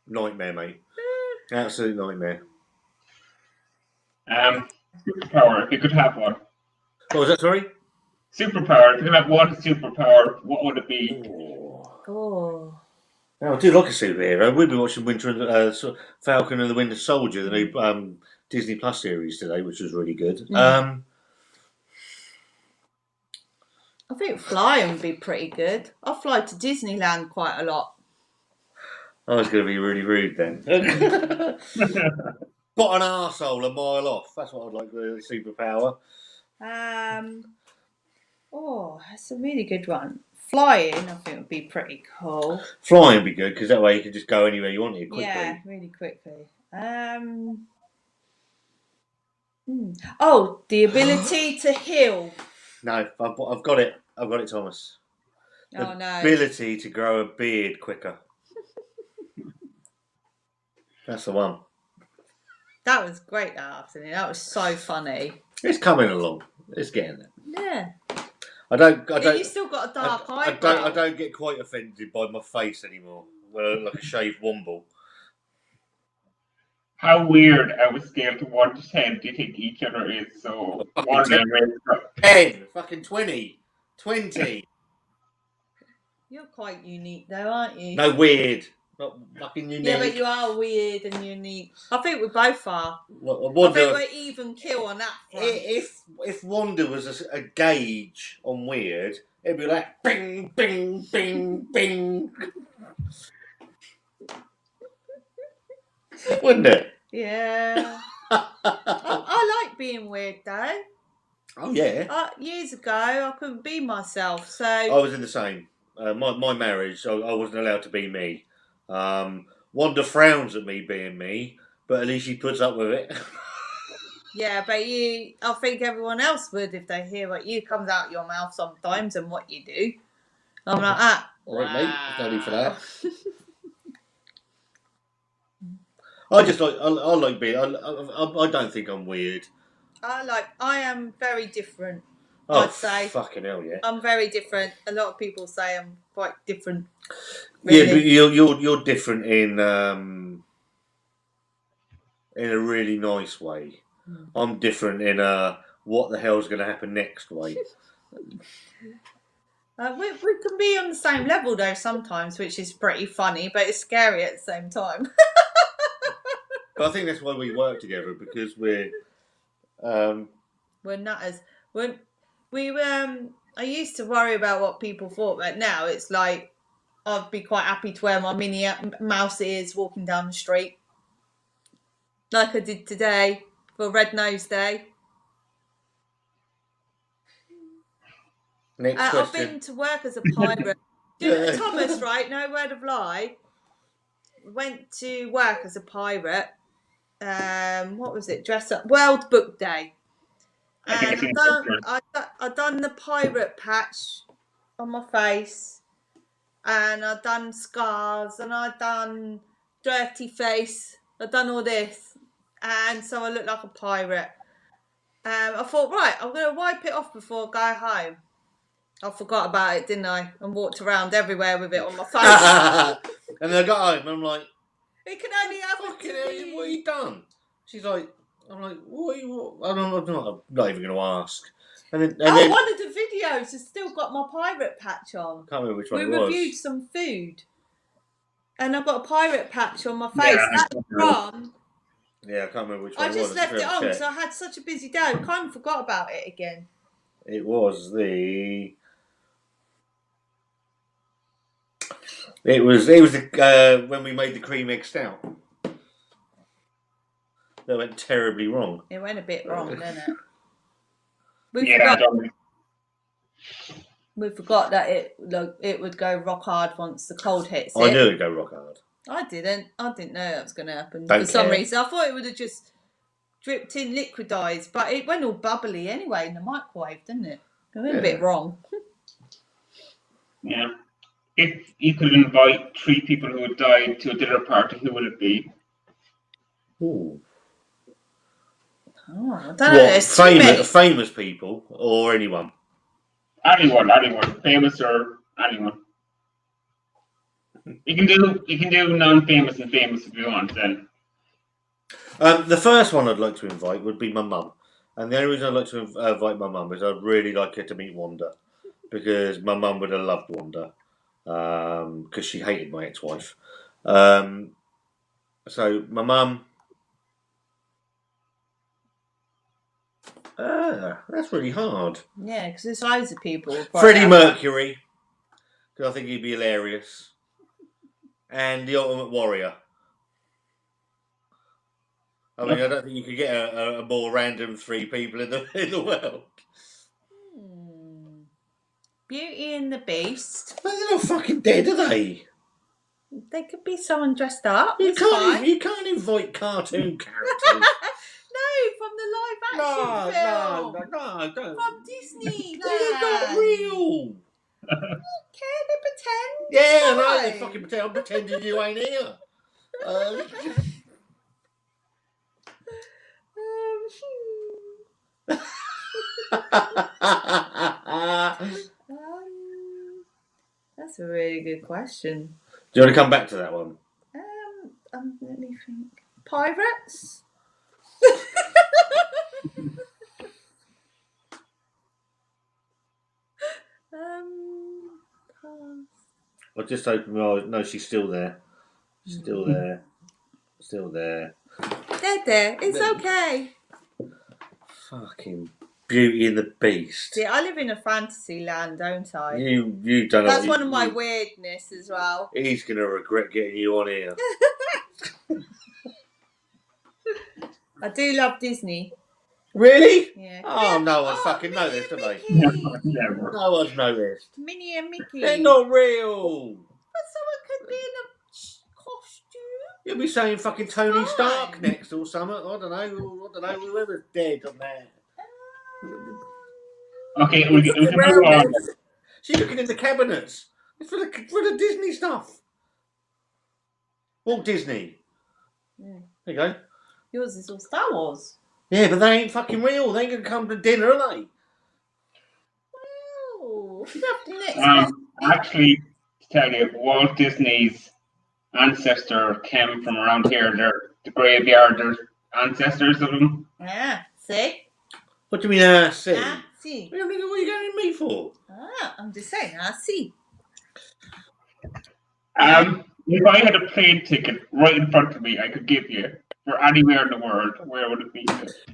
Nightmare, mate. Absolute nightmare. Superpower, if you could have one. What was that, sorry? Superpower, if you could have one superpower, what would it be? Oh. Now, I do like a superhero. We've been watching Winter and Falcon and the Winter Soldier, the new Disney Plus series today, which was really good. I think flying would be pretty good. I fly to Disneyland quite a lot. I was going to be really rude then. Got an arsehole a mile off. That's what I'd like the superpower. Oh, that's a really good one. Flying, I think, would be pretty cool. Flying would be good because that way you can just go anywhere you wanted quickly. Yeah, really quickly. Oh, the ability to heal. No, I've got it. I've got it, Thomas. Oh no. Ability to grow a beard quicker. That's the one. That was great that afternoon. That was so funny. It's coming along. It's getting there. Yeah. I don't. You still got a dark eyebrow. I don't get quite offended by my face anymore. Well, like a shaved womble. How weird, out of a scale to 1 to 10, do you think each other is? So, 1 10. 10, fucking 20. 20. You're quite unique though, aren't you? No, weird. Not fucking unique. Yeah, but you are weird and unique. I think we both are. Wanda, I think we're even kill on that front. If Wanda was a gauge on weird, it'd be like bing, bing, bing, bing. Wouldn't it? Yeah. I like being weird though. Oh yeah. Years ago, I couldn't be myself, so I was in the same. My marriage, I wasn't allowed to be me. Wanda frowns at me being me, but at least she puts up with it. yeah, but I think everyone else would if they hear what comes out your mouth sometimes and what you do. I'm like that. All right, mate. There's no need for that. I just like. I like being. I don't think I'm weird. I am very different. Oh, I'd say. Fucking hell, yeah. I'm very different. A lot of people say I'm quite different. Really. Yeah, but you're different in a really nice way. I'm different in a what the hell's going to happen next way. We can be on the same level though sometimes, which is pretty funny, but it's scary at the same time. But I think that's why we work together, because we're nutters. I used to worry about what people thought, but now it's like I'd be quite happy to wear my Minnie Mouse ears walking down the street, like I did today for Red Nose Day. Next question. I've been to work as a pirate. Thomas, right? No word of lie. Went to work as a pirate. What was it? Dress up. World Book Day. And I done the pirate patch on my face, and I done scars, and I done dirty face. I done all this, and so I look like a pirate. I thought, right, I'm gonna wipe it off before I go home. I forgot about it, didn't I? And walked around everywhere with it on my face. And then I got home, and I'm like, "It can only happen to me." What have you done? She's like, I'm like, what? I'm not even going to ask. And then one of the videos has still got my pirate patch on. Can't remember which one it was. We reviewed some food, and I've got a pirate patch on my face. Yeah, that's from. Yeah, I can't remember which one it was. I just left it on because I had such a busy day. I kind of forgot about it again. It was the. It was the when we made the cream egg stout. That went terribly wrong. It went a bit wrong, didn't it? We forgot that it would go rock hard once the cold hits it. I knew it'd go rock hard. I didn't know that was going to happen for some reason. I thought it would have just dripped in liquidized, but it went all bubbly anyway in the microwave, didn't it? It went a bit wrong. Yeah. if you could invite 3 people who had died to a dinner party, who would it be? Ooh. Oh, I don't know. There's too many. Famous people or anyone? Anyone, famous or anyone. You can do non-famous and famous if you want. Then The first one I'd like to invite would be my mum. And the only reason I'd like to invite my mum is I'd really like her to meet Wanda. Because my mum would have loved Wanda. Because she hated my ex-wife. So my mum... that's really hard. Yeah, because there's loads of people. Freddie Mercury. Because I think he'd be hilarious. And the Ultimate Warrior. I mean, I don't think you could get a more random 3 people in the world. Beauty and the Beast. But they're not fucking dead, are they? They could be someone dressed up. You can't invite cartoon characters. No, from the live action film. No, don't. From Disneyland. They're not real. Okay, they pretend. Yeah, no, they fucking pretend. I'm pretending you ain't here. That's a really good question. Do you want to come back to that one? Let me think. Pirates? I just opened my eyes. No, she's still there. Still there. Still there. There. It's okay. Fucking Beauty and the Beast. See, I live in a fantasy land, don't I? You don't know. That's one of my weirdness as well. He's gonna regret getting you on here. I do love Disney. Really? Yeah. Oh, no one fucking noticed, have they? never. No one's noticed. Minnie and Mickey. They're not real. But someone could be in a costume. You'll be saying fucking Tony Stark next or something. I don't know. Whoever's dead on there. Okay, we can move on. She's looking in the cabinets. It's for the Disney stuff. Walt Disney. Yeah. There you go. Yours is all Star Wars. Yeah, but they ain't fucking real. They ain't gonna come to dinner, are they? Oh, actually, to tell you, Walt Disney's ancestor came from around here. They're the graveyard. They're ancestors of him. Yeah, see? What do you mean, see? See. What are you going to me for? I'm just saying, see. If I had a plane ticket right in front of me, I could give you for anywhere in the world, where would it be?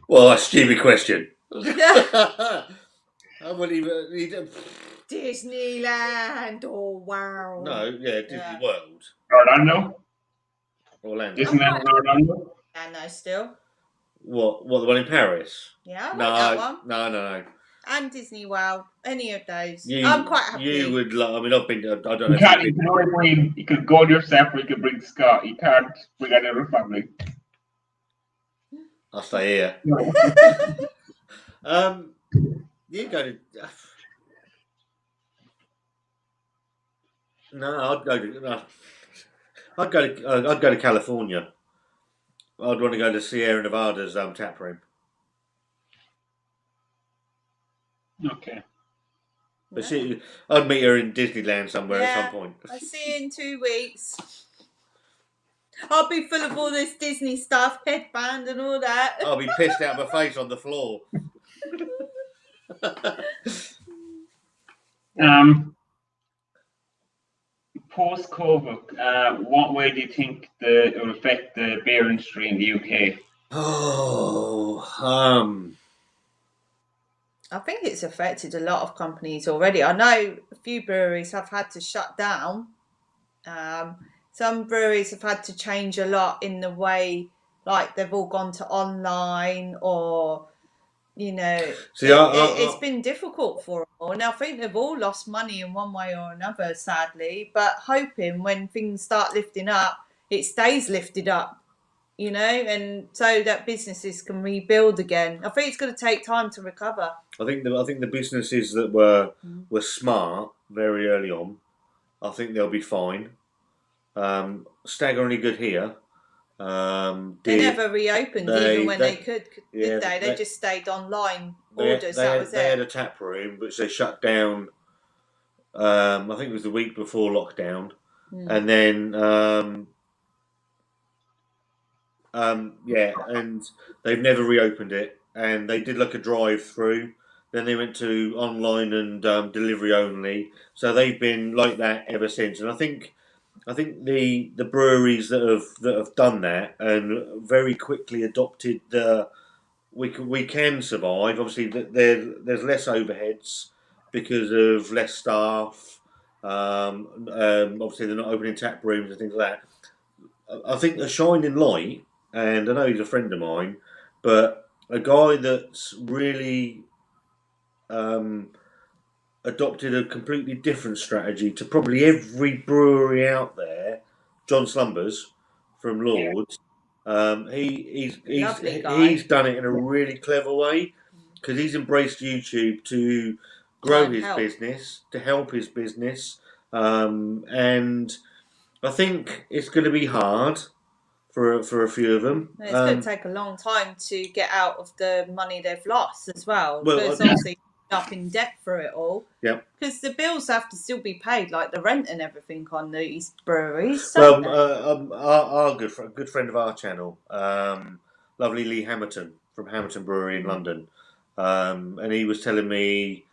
Well, that's a stupid question. I wouldn't even... Disneyland, oh wow. No, yeah, Disney World. Orlando? Disneyland. Orlando? No, still. What, the one in Paris? Yeah, I like that one. No. And Disney World, any of those. I'm quite happy. You would love... I mean, I've been... I don't know. You can go yourself or you can bring Scott. You can't bring any other family. I'll stay here. No. You go to... No, I'd go to California. I'd want to go to Sierra Nevada's tap room. Okay. But I'd meet her in Disneyland somewhere at some point. I'll see you in 2 weeks. I'll be full of all this Disney stuff, headband and all that. I'll be pissed out of my face on the floor. Post-COVID, what way do you think it will affect the beer industry in the UK? I think it's affected a lot of companies already. I know a few breweries have had to shut down. Some breweries have had to change a lot in the way, like they've all gone to online or, it's been difficult for them all. And I think they've all lost money in one way or another, sadly, but hoping when things start lifting up, it stays lifted up, and so that businesses can rebuild again. I think it's going to take time to recover. I think the businesses that were smart very early on I think they'll be fine. Staggeringly good here. They never reopened, even when they could, yeah, did they? They just stayed online They, orders. they, That had, was they had it. a tap room, which they shut down. I think it was the week before lockdown, and then and they've never reopened it. And they did like a drive-through. Then they went to online and delivery only. So they've been like that ever since. And I think the breweries that have done that and very quickly adopted the we can survive. Obviously, there's less overheads because of less staff. Obviously, they're not opening tap rooms and things like that. I think a shining light, and I know he's a friend of mine, but a guy that's really um, adopted a completely different strategy to probably every brewery out there. John Slumbers from Yeah. Lords. Lovely He's guy. done it in a really clever way because he's embraced YouTube to Try grow and his help. business, to help his business, and I think it's going to be hard for a few of them. It's going to take a long time to get out of the money they've lost as well. Well, Because obviously up in debt for it all. Yeah. Because the bills have to still be paid, like the rent and everything on these breweries. Well, don't they? our good friend of our channel, lovely Lee Hamilton from Hamilton Brewery in London, and he was telling me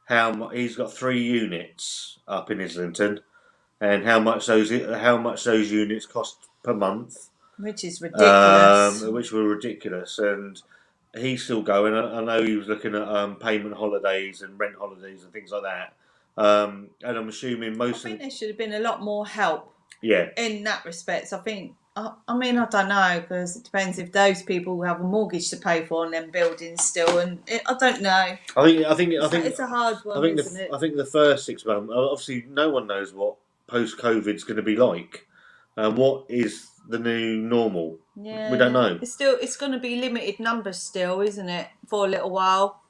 he's got 3 units up in Islington, and how much those units cost per month, Which is ridiculous. which were ridiculous, and he's still going. I know he was looking at payment holidays and rent holidays and things like that. And I'm assuming I think there should have been a lot more help in that respect. I think, I mean, I don't know, because it depends if those people have a mortgage to pay for on them buildings still, and I don't know. I think It's a hard one, isn't it? I think the first 6 months, obviously, no one knows what post COVID's going to be like. What is the new normal? Yeah, We don't know. It's going to be limited numbers still, isn't it, for a little while?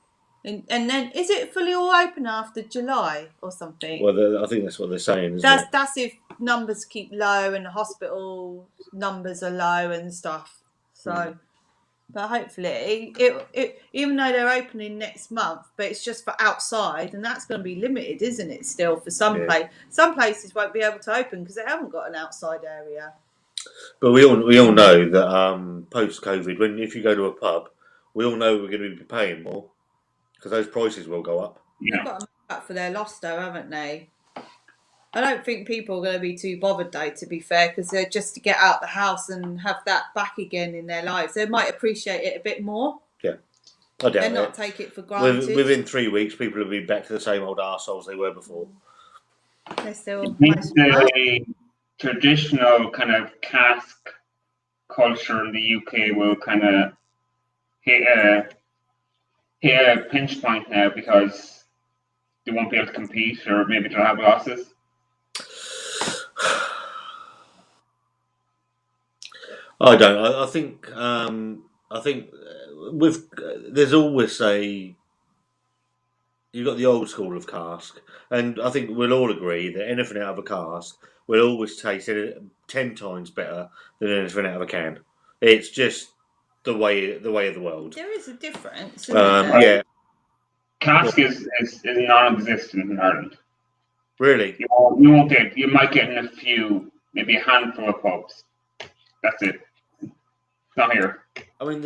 And then is it fully all open after July or something? Well, I think that's what they're saying. That's if numbers keep low and the hospital numbers are low and stuff. So, but hopefully, it even though they're opening next month, but it's just for outside, and that's going to be limited, isn't it? Still for some some places won't be able to open because they haven't got an outside area. But we all know that post COVID, if you go to a pub, we all know we're going to be paying more because those prices will go up. Yeah. They've got to make up for their loss, though, haven't they? I don't think people are going to be too bothered, though, to be fair, because they're just to get out the house and have that back again in their lives. They might appreciate it a bit more. Yeah, I doubt and not take it for granted. Within 3 weeks, people will be back to the same old arseholes they were before. They're still. I think the traditional kind of cask culture in the UK will kind of hit a pinch point now because they won't be able to compete, or maybe they'll have losses. I don't. I think with there's always you've got the old school of cask, and I think we'll all agree that anything out of a cask will always taste 10 times better than anything out of a can. It's just the way of the world. There is a difference. Isn't there? Yeah. Cask is non-existent in Ireland. Really? You might get in a few, maybe a handful of pubs. That's it. Not here. I mean,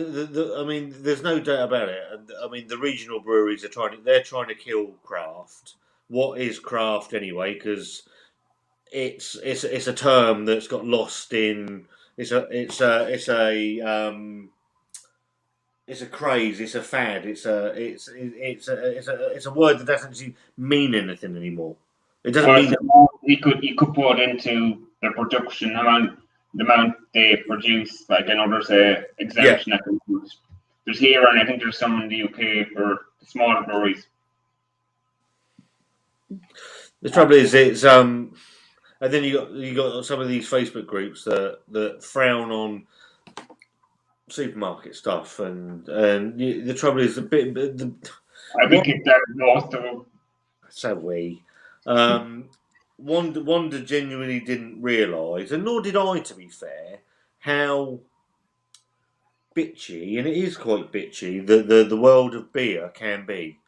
there's no doubt about it. I mean, the regional breweries are trying to kill craft. What is craft anyway? Because it's a term that's got lost in. It's a craze. It's a fad. It's a word that doesn't actually mean anything anymore. It doesn't mean. You could put into the production amount. The amount they produce, like I know there's a exemption that there's here, and I think there's some in the UK for the smaller breweries. The trouble is, it's and then you got some of these Facebook groups that frown on supermarket stuff, and the trouble is I think that most of them. So we. Wanda genuinely didn't realise, and nor did I, to be fair, how bitchy, and it is quite bitchy, the world of beer can be.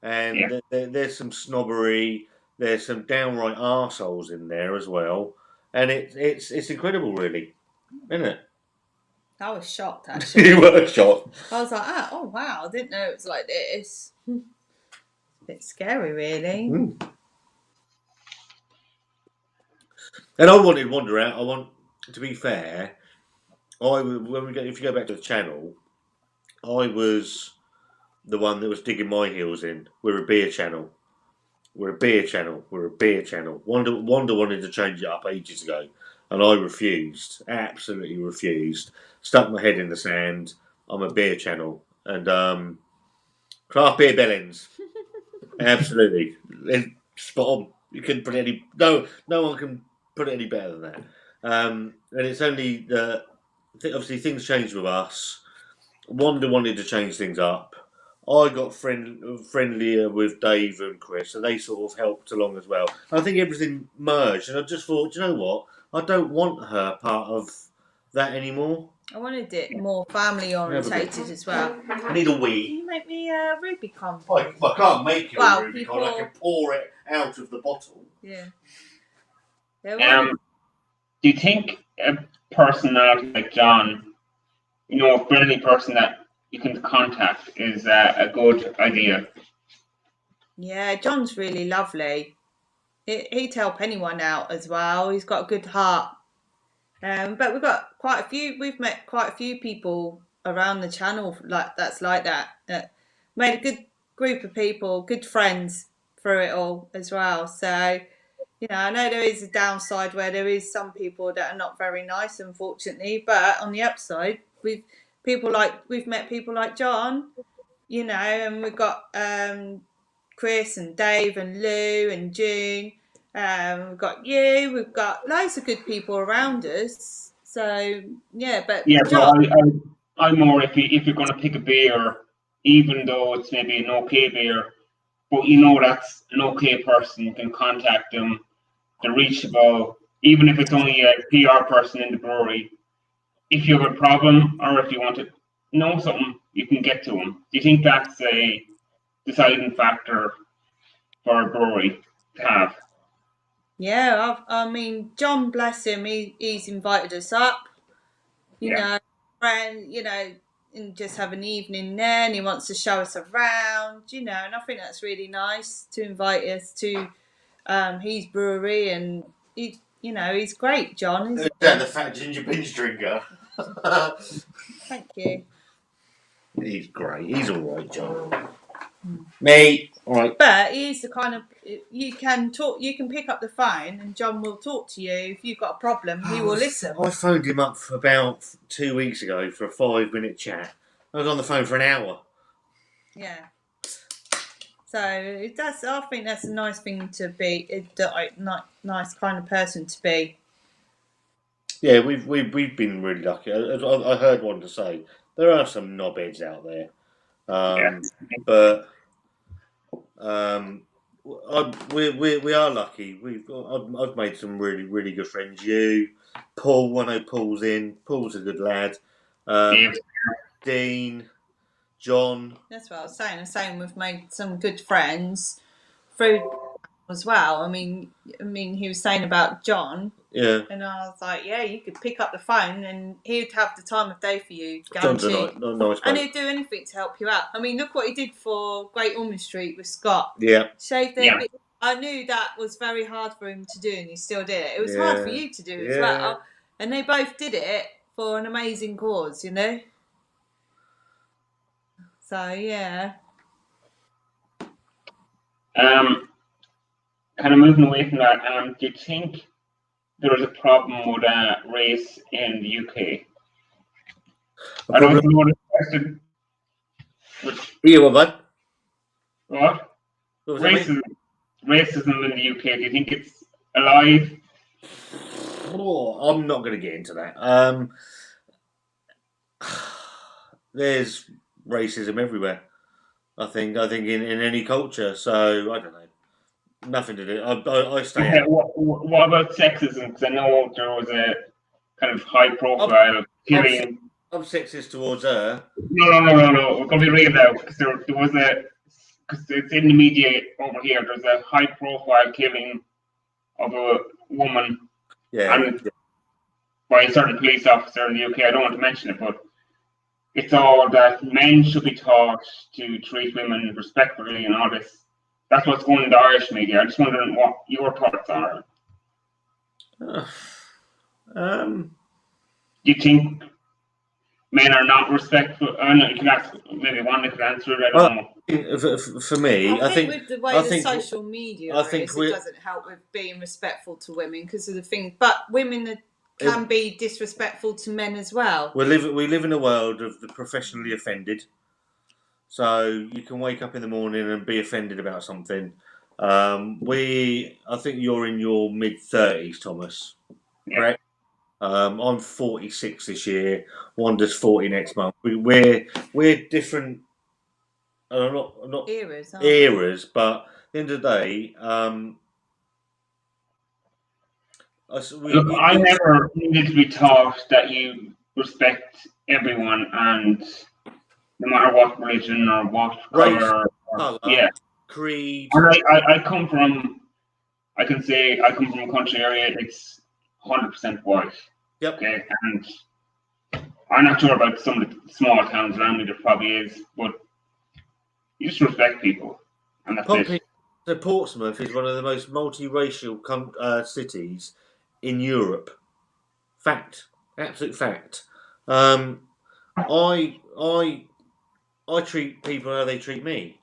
Yeah. And there's some snobbery, there's some downright arseholes in there as well. And it's incredible, really, isn't it? I was shocked actually. You were shocked. I was like, oh wow, I didn't know it was like this. A bit scary, really. Mm. And I wanted Wanda out. I want, to be fair, if you go back to the channel, I was the one that was digging my heels in. We're a beer channel. We're a beer channel. We're a beer channel. Wanda wanted to change it up ages ago, and I refused. Absolutely refused. Stuck my head in the sand. I'm a beer channel, and craft beer bellends. Absolutely, spot on. You couldn't put it any. No one can put it any better than that. And it's only obviously things changed with us. Wanda wanted to change things up. I got friendlier with Dave and Chris, and they sort of helped along as well. I think everything merged, and I just thought, you know what? I don't want her part of that anymore. I wanted it more family orientated as well. I need a Can wee. you make me a Rubicon? I can't make you Well, a Rubicon. people- I can pour it out of the bottle. Yeah. Do you think a personality like John, a friendly person that you can contact, is a good idea? Yeah, John's really lovely. He'd help anyone out as well. He's got a good heart. But we've met quite a few people around the channel that's like that. Made a good group of people, good friends through it all as well. So, I know there is a downside where there is some people that are not very nice, unfortunately. But on the upside, we've met people like John, and we've got Chris and Dave and Lou and June. We've got you. We've got loads of good people around us. So yeah, but Yeah, John, but I'm more if you're going to pick a beer, even though it's maybe an okay beer, but that's an okay person, you can contact them. They're reachable, even if it's only a PR person in the brewery. If you have a problem or if you want to know something, you can get to them. Do you think that's a deciding factor for a brewery to have? yeah, I mean, John, bless him, he's invited us up. And and just have an evening there, and he wants to show us around. And I think that's really nice to invite us to his brewery, and he's great, John. Is that the fat ginger binge drinker? Thank you. He's great. He's all right, John. Me, all right. But he's the kind of you can pick up the phone, and John will talk to you if you've got a problem. He will listen. I phoned him up for about 2 weeks ago for a 5-minute chat. I was on the phone for an hour. Yeah. So I think that's a nice thing to be. Nice kind of person to be. Yeah, we've been really lucky. I heard one to say there are some knobheads out there, but we are lucky. I've made some really really good friends. You, Paul. I know Paul's in. Paul's a good lad. Dean, John. That's what I was saying. We've made some good friends through as well. I mean, he was saying about John. Yeah. And I was like, yeah, you could pick up the phone and he'd have the time of day for you. John's a nice and bloke. he'd do anything to help you out. I mean, look what he did for Great Ormond Street with Scott. Yeah. Shaved their bit. I knew that was very hard for him to do, and he still did it. It was hard for you to do as well. And they both did it for an amazing cause, So, yeah. Kind of moving away from that, do you think there was a problem with race in the UK? I don't know what it's Yeah, what, bud? What? What was Racism in the UK, do you think it's alive? Oh, I'm not going to get into that. There's racism everywhere. I think in any culture. So I don't know. Nothing to do. I stay Okay, out. what about sexism? Because I know there was a kind of high profile I'm, killing. I'm sexist towards her. No. We're going to be real now because there was because it's in the media over here. There's a high profile killing of a woman Yeah, and by a certain police officer in the UK. I don't want to mention it, but it's all that men should be taught to treat women respectfully and all this. That's what's going in the Irish media. I'm just wondering what your thoughts are. um, Do you think men are not respectful? I know you can ask, maybe one that could answer it. I don't know. for me, I think with the way the social media I think is, it doesn't help with being respectful to women because of the thing. But women can be disrespectful to men as well. We live in a world of the professionally offended. So you can wake up in the morning and be offended about something. I think you're in your mid-30s, Thomas. Correct? I'm 46 this year. Wanda's 40 next month. We're different. Not eras, but at the end of the day, Look, I never needed to be taught that you respect everyone, and no matter what religion or what race, colour, creed. And I come from, I can say I come from a country area. It's 100% white. Yep. Okay, and I'm not sure about some of the small towns around me. There probably is, but you just respect people, and that's it. So Portsmouth is one of the most multiracial cities in Europe. Fact, absolute fact. I treat people how they treat me.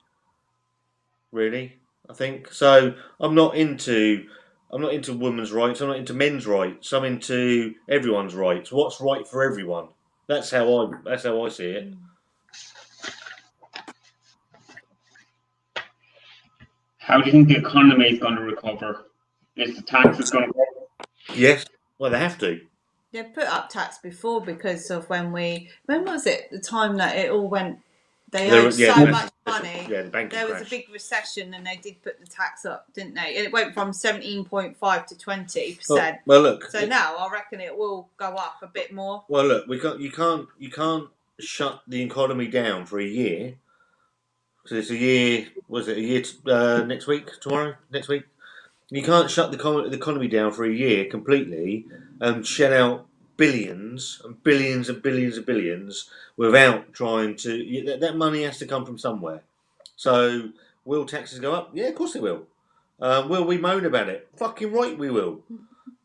Really, I think so. I'm not into women's rights. I'm not into men's rights. I'm into everyone's rights. What's right for everyone? That's how I see it. How do you think the economy is going to recover? Is the taxes going to go? Yes. Well, they have to. They put up tax before because of when was it? The time that it all went, they owed so much money. Yeah, the bank there was a big recession and they did put the tax up, didn't they? It went from 17.5 to 20%. Well, look. So now I reckon it will go up a bit more. Well, look, you can't shut the economy down for a year. So it's a year. Was it a year next week? Next week. You can't shut the economy down for a year completely and shell out billions and billions and billions and billions without trying to. That money has to come from somewhere. So will taxes go up? Yeah, of course they will. Will we moan about it? Fucking right, we will.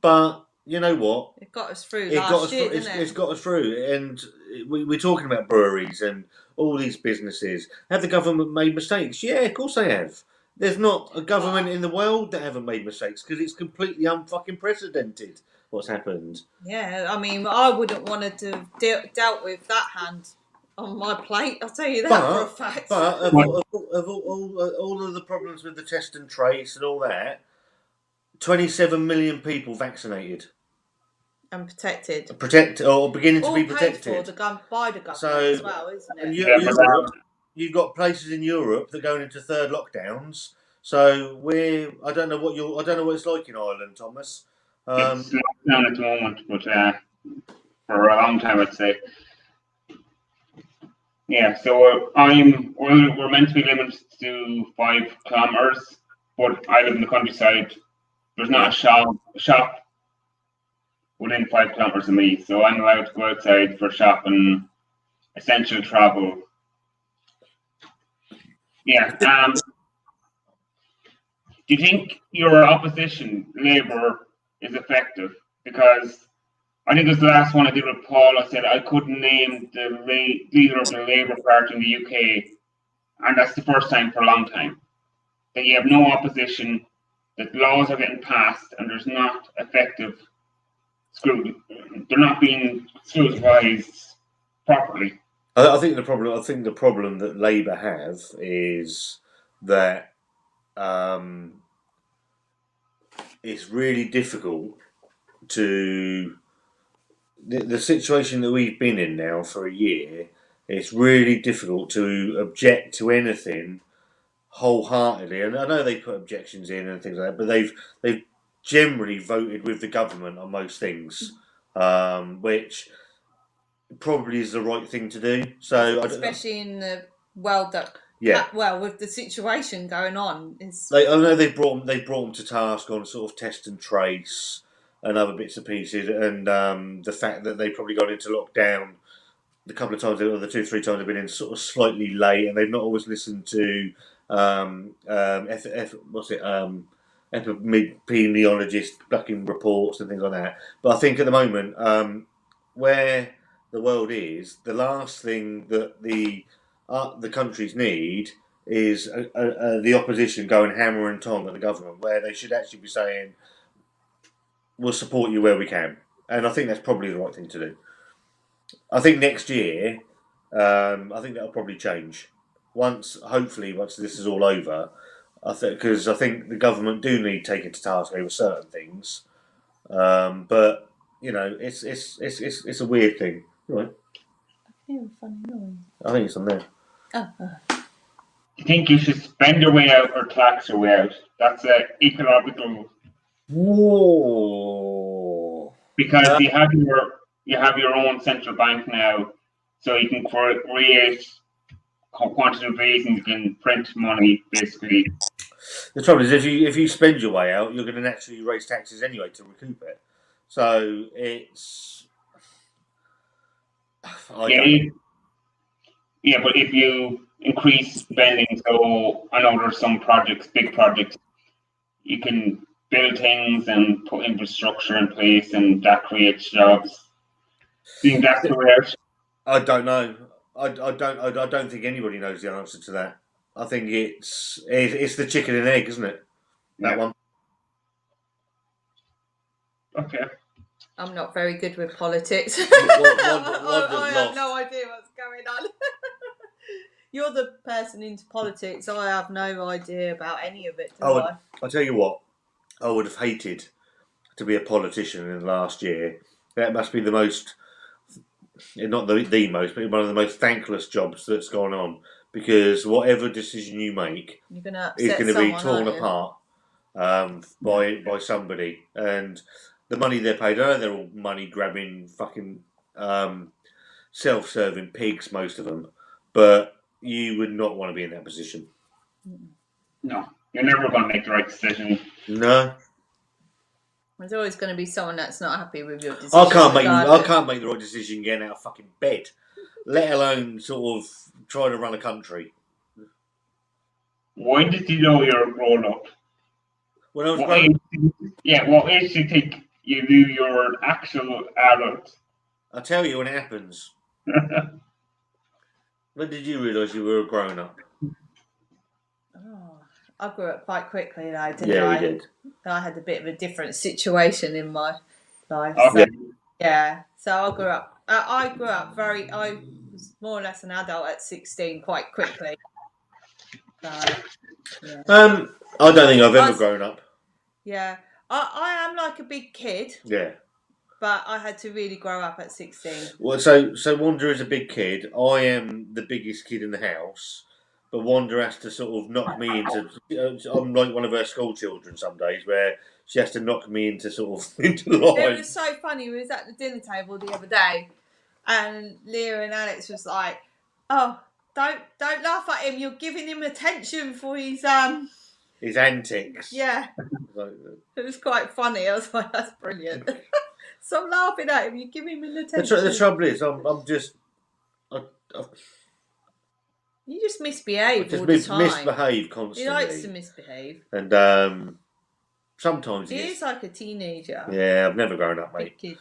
But you know what? It got us through last year, didn't it? It's got us through, and we're talking about breweries and all these businesses. Have the government made mistakes? Yeah, of course they have. There's not a government in the world that haven't made mistakes because it's completely unfucking precedented what's happened. Yeah, I mean, I wouldn't want to have dealt with that hand on my plate. I'll tell you that for a fact. But of all of the problems with the test and trace and all that, 27 million people vaccinated. And protected. Or beginning to be protected. All paid for by the government as well, isn't it? And you've got places in Europe that are going into third lockdowns. So I don't know what it's like in Ireland, Thomas. It's locked down at the moment, but for a long time, I'd say. Yeah, so we're meant to be limited to 5 kilometers, but I live in the countryside. There's not a shop within 5 kilometers of me, so I'm allowed to go outside for shopping, essential travel. Yeah. Do you think your opposition, Labour, is effective? Because I think it was the last one I did with Paul. I said I couldn't name the leader of the Labour Party in the UK, and that's the first time for a long time that you have no opposition, that laws are getting passed, and there's not effective scrutiny. They're not being scrutinised properly. I think the problem that Labour have is that it's really difficult to the situation that we've been in now for a year. It's really difficult to object to anything wholeheartedly, and I know they put objections in and things like that, but they've generally voted with the government on most things, which probably is the right thing to do. So, especially in the world that, yeah, well, with the situation going on, I know they brought them to task on sort of test and trace and other bits and pieces, and the fact that they probably got into lockdown the couple of times, or the 2 3 times they've been in sort of slightly late, and they've not always listened to what's it epidemiologist fucking reports and things like that. But I think at the moment, where the world is, the last thing that the countries need is the opposition going hammer and tong at the government, where they should actually be saying, "We'll support you where we can," and I think that's probably the right thing to do. I think next year, I think that'll probably change. Hopefully, once this is all over, because I think the government do need taken to task over certain things. But it's a weird thing, right? I hear a funny noise. I think it's on there. Oh. You think you should spend your way out or tax your way out? That's an economical. Whoa! Because you have your own central bank now, so you can create quantitative easing. You can print money basically. The trouble is, if you spend your way out, you're going to naturally raise taxes anyway to recoup it. So it's Yeah, but if you increase spending, so I know there's some projects, big projects, you can build things and put infrastructure in place, and that creates jobs. Do you think that's the way out? I don't know. I don't think anybody knows the answer to that. I think it's the chicken and egg, isn't it? That one. Okay. I'm not very good with politics. I have no idea what's going on. You're the person into politics. I have no idea about any of it. I'll tell you what. I would have hated to be a politician in the last year. That must be the most, not the most, but one of the most thankless jobs that's gone on. Because whatever decision you make is going to be torn apart by somebody, and the money they're paid. I know they're all money grabbing, fucking self-serving pigs, most of them, but you would not want to be in that position. No, you're never going to make the right decision. No. There's always going to be someone that's not happy with your decision. I can't make the right decision getting out of fucking bed, let alone sort of trying to run a country. When did you know you were grown up? When I was grown up. What age do you think you knew you were an actual adult? I'll tell you when it happens. When did you realise you were a grown up? I grew up quite quickly, though, didn't I? Yeah, we did. I had a bit of a different situation in my life. Okay. So I grew up. I was more or less an adult at 16 quite quickly. I don't think I've ever grown up. Yeah, I am like a big kid. Yeah. But I had to really grow up at 16. Well, so Wanda is a big kid. I am the biggest kid in the house. But Wanda has to sort of knock me into. I'm like one of her school children some days, where she has to knock me into sort of into line. It was so funny. We was at the dinner table the other day, and Leah and Alex was like, "Oh, don't laugh at him. You're giving him attention for his antics." Yeah, it was quite funny. I was like, "That's brilliant." Stop laughing at him. You give him an attention. The trouble is, I'm just. You just misbehave all the time. Misbehave constantly. He likes to misbehave. And sometimes he is like a teenager. Yeah, I've never grown up, mate. Big kid.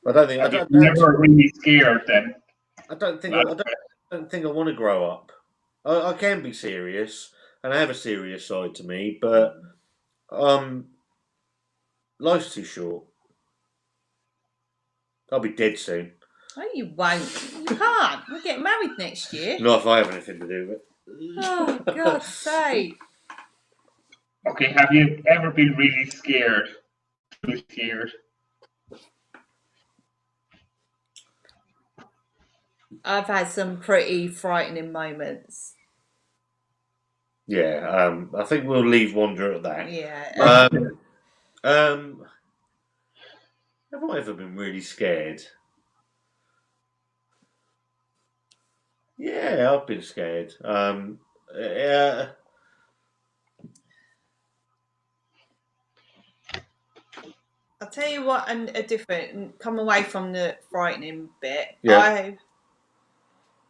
I don't think. I've never really scared then. I don't think I want to grow up. I can be serious, and I have a serious side to me, but life's too short. I'll be dead soon. Oh, you won't. You can't. We'll get married next year. Not if I have anything to do with it. Oh, God's sake. Okay, have you ever been really scared? Too scared? I've had some pretty frightening moments. Yeah, I think we'll leave Wanda at that. Yeah. Have I ever been really scared? Yeah, I've been scared. Yeah, I'll tell you what, and a different, come away from the frightening bit. yeah,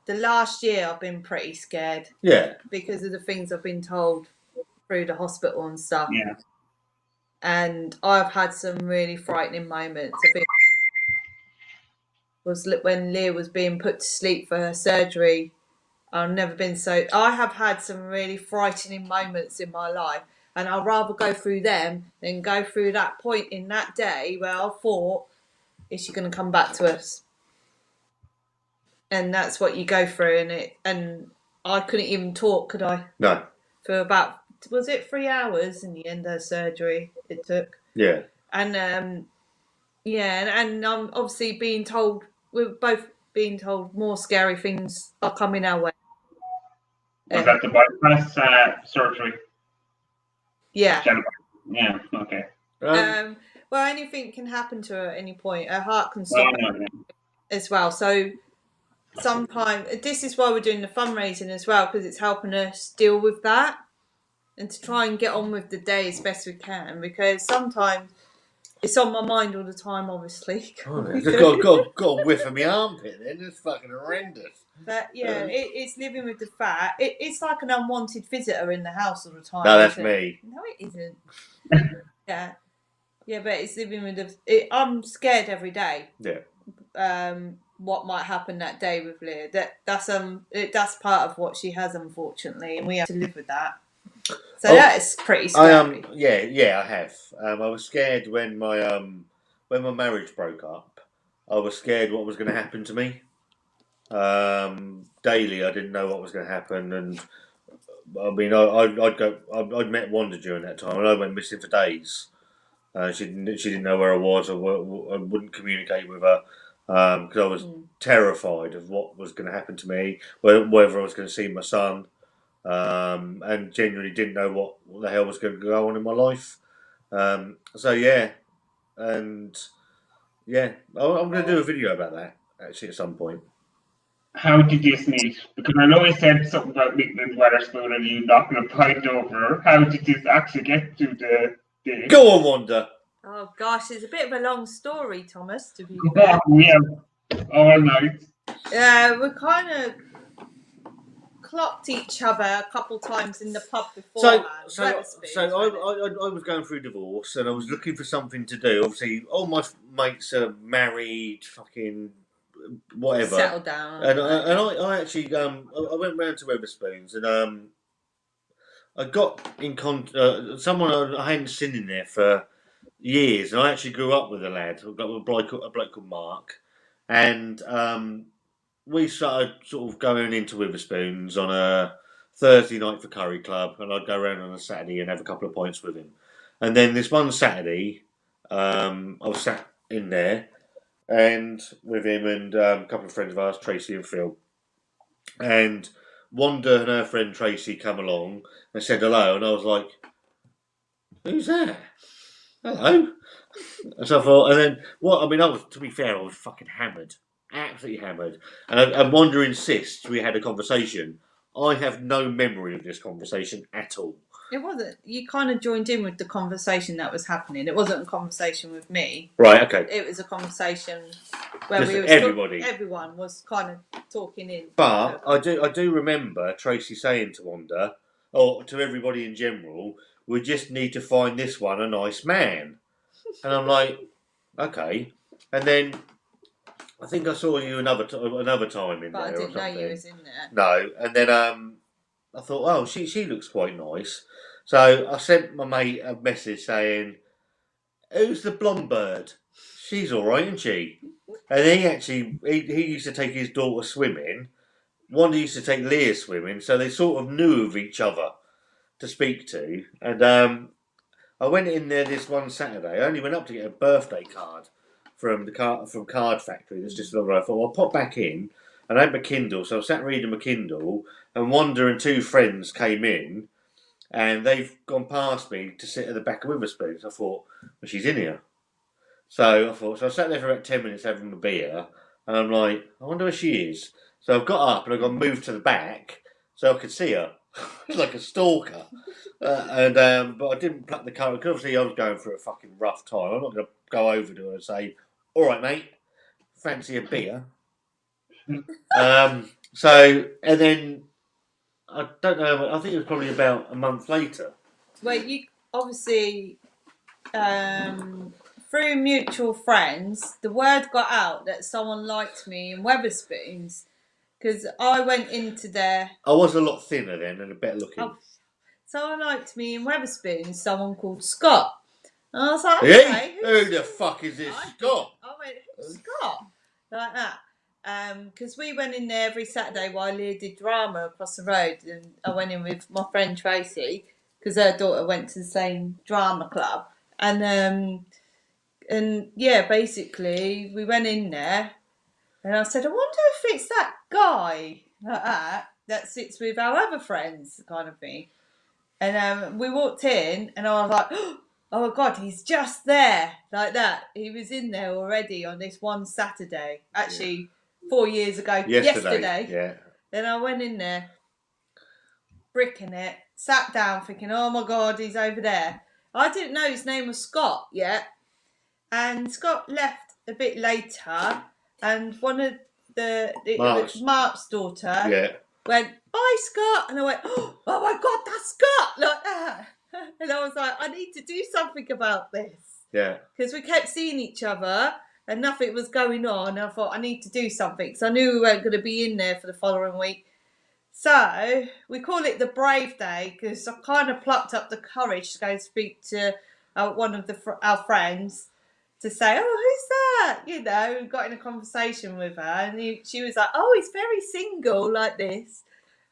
The last year I've been pretty scared yeah, because of the things I've been told through the hospital and stuff. Yeah. And I've had some really frightening moments. I think it was when Leah was being put to sleep for her surgery. I've never been so. I have had some really frightening moments in my life, and I'd rather go through them than go through that point in that day where I thought, is she going to come back to us? And that's what you go through, and I couldn't even talk, could I? no, For about, was it 3 hours in the end of surgery it took? yeah. And yeah, and I'm obviously being told, we're both being told more scary things are coming our way. Was that the bypass surgery? Yeah. Yeah. Okay. Well, anything can happen to her at any point. Her heart can Well, stop I know, yeah. as well. So sometimes this is why we're doing the fundraising as well, because it's helping us deal with that and to try and get on with the day as best we can. Because sometimes it's on my mind all the time, obviously. I've got a whiff of my armpit then. It's fucking horrendous. But yeah, it's living with the fact. It's like an unwanted visitor in the house all the time. No, that's isn't me. it? No, it isn't. Yeah. Yeah, but it's living with I'm scared every day. Yeah. What might happen that day with Leah? That's part of what she has, unfortunately, and we have to live with that. So that is pretty scary. I have. I was scared when my marriage broke up. I was scared what was going to happen to me. Daily, I didn't know what was going to happen, and I mean, I'd met Wanda during that time, and I went missing for days. She didn't know where I was, or I wouldn't communicate with her because I was terrified of what was going to happen to me, whether I was going to see my son, and genuinely didn't know what the hell was going to go on in my life. So yeah, and yeah, I'm going to do a video about that actually at some point. How did you meet? Because I know you said something about meeting in Wetherspoon and you knocking a pint over. How did you actually get to the date? Go on, Wanda. Oh gosh, it's a bit of a long story, Thomas. To be fair, We have all night. we kind of clocked each other a couple times in the pub beforehand. So I was going through divorce and I was looking for something to do. Obviously, all my mates are married, fucking whatever. Settle down. And I actually I went round to Wetherspoons and I got in someone I hadn't seen in there for years, and I actually grew up with a lad, a bloke called Mark, and we started sort of going into Witherspoons on a Thursday night for Curry Club, and I'd go around on a Saturday and have a couple of pints with him. And then this one Saturday, I was sat in there and with him and a couple of friends of ours, Tracy and Phil. And Wanda and her friend Tracy come along and said hello, and I was like, "Who's that? Hello." And so I thought, and then what? I mean, to be fair, I was fucking hammered, absolutely hammered. And Wanda insists we had a conversation. I have no memory of this conversation at all. It wasn't. You kind of joined in with the conversation that was happening. It wasn't a conversation with me. Right. Okay. It was a conversation where everyone was kind of talking in. But I do remember Tracy saying to Wanda, or to everybody in general, we just need to find this one a nice man. And I'm like, okay. And then I think I saw you another time in there. But I didn't or something. know you was in there. No, and then I thought, oh, she looks quite nice. So I sent my mate a message saying, "Who's the blonde bird? She's all right, isn't she?" And he used to take his daughter swimming. Wanda used to take Leah swimming, so they sort of knew of each other to speak to. And I went in there this one Saturday. I only went up to get a birthday card from Card Factory. That's just another. I thought, well, I'll pop back in, and I had my Kindle, so I sat reading my Kindle, and Wanda and two friends came in, and they've gone past me to sit at the back of Witherspoons. I thought, well, she's in here. So I sat there for about 10 minutes having a beer, and I'm like, I wonder where she is. So I've got up and I've got moved to the back so I could see her, like a stalker. But I didn't pluck the card because obviously I was going through a fucking rough time. I'm not going to go over to her and say, "All right, mate, fancy a beer." And then I don't know. I think it was probably about a month later. Well, you obviously through mutual friends, the word got out that someone liked me in Weatherspoons because I went into their. I was a lot thinner then and a better looking. Oh, someone liked me in Weatherspoons. Someone called Scott. And I was like, Hey, okay, who the fuck is this Scott? I went, who's Scott? Like that. Because we went in there every Saturday while Leah did drama across the road, and I went in with my friend Tracy because her daughter went to the same drama club, and yeah, basically we went in there, and I said, I wonder if it's that guy like that sits with our other friends, kind of thing. And we walked in, and I was like, oh my God, he's just there, like that. He was in there already on this one Saturday. Actually, 4 years ago, yesterday. Yeah. Then I went in there, bricking it, sat down thinking, oh my God, he's over there. I didn't know his name was Scott yet. And Scott left a bit later, and one of Mark's daughter went, bye, Scott. And I went, oh my God, that's Scott, like that. And I was like, I need to do something about this. Yeah. Because we kept seeing each other and nothing was going on. And I thought, I need to do something. Because I knew we weren't going to be in there for the following week. So we call it the Brave Day because I kind of plucked up the courage to go and speak to one of our friends to say, oh, who's that? You know, got in a conversation with her. And she was like, oh, he's very single like this.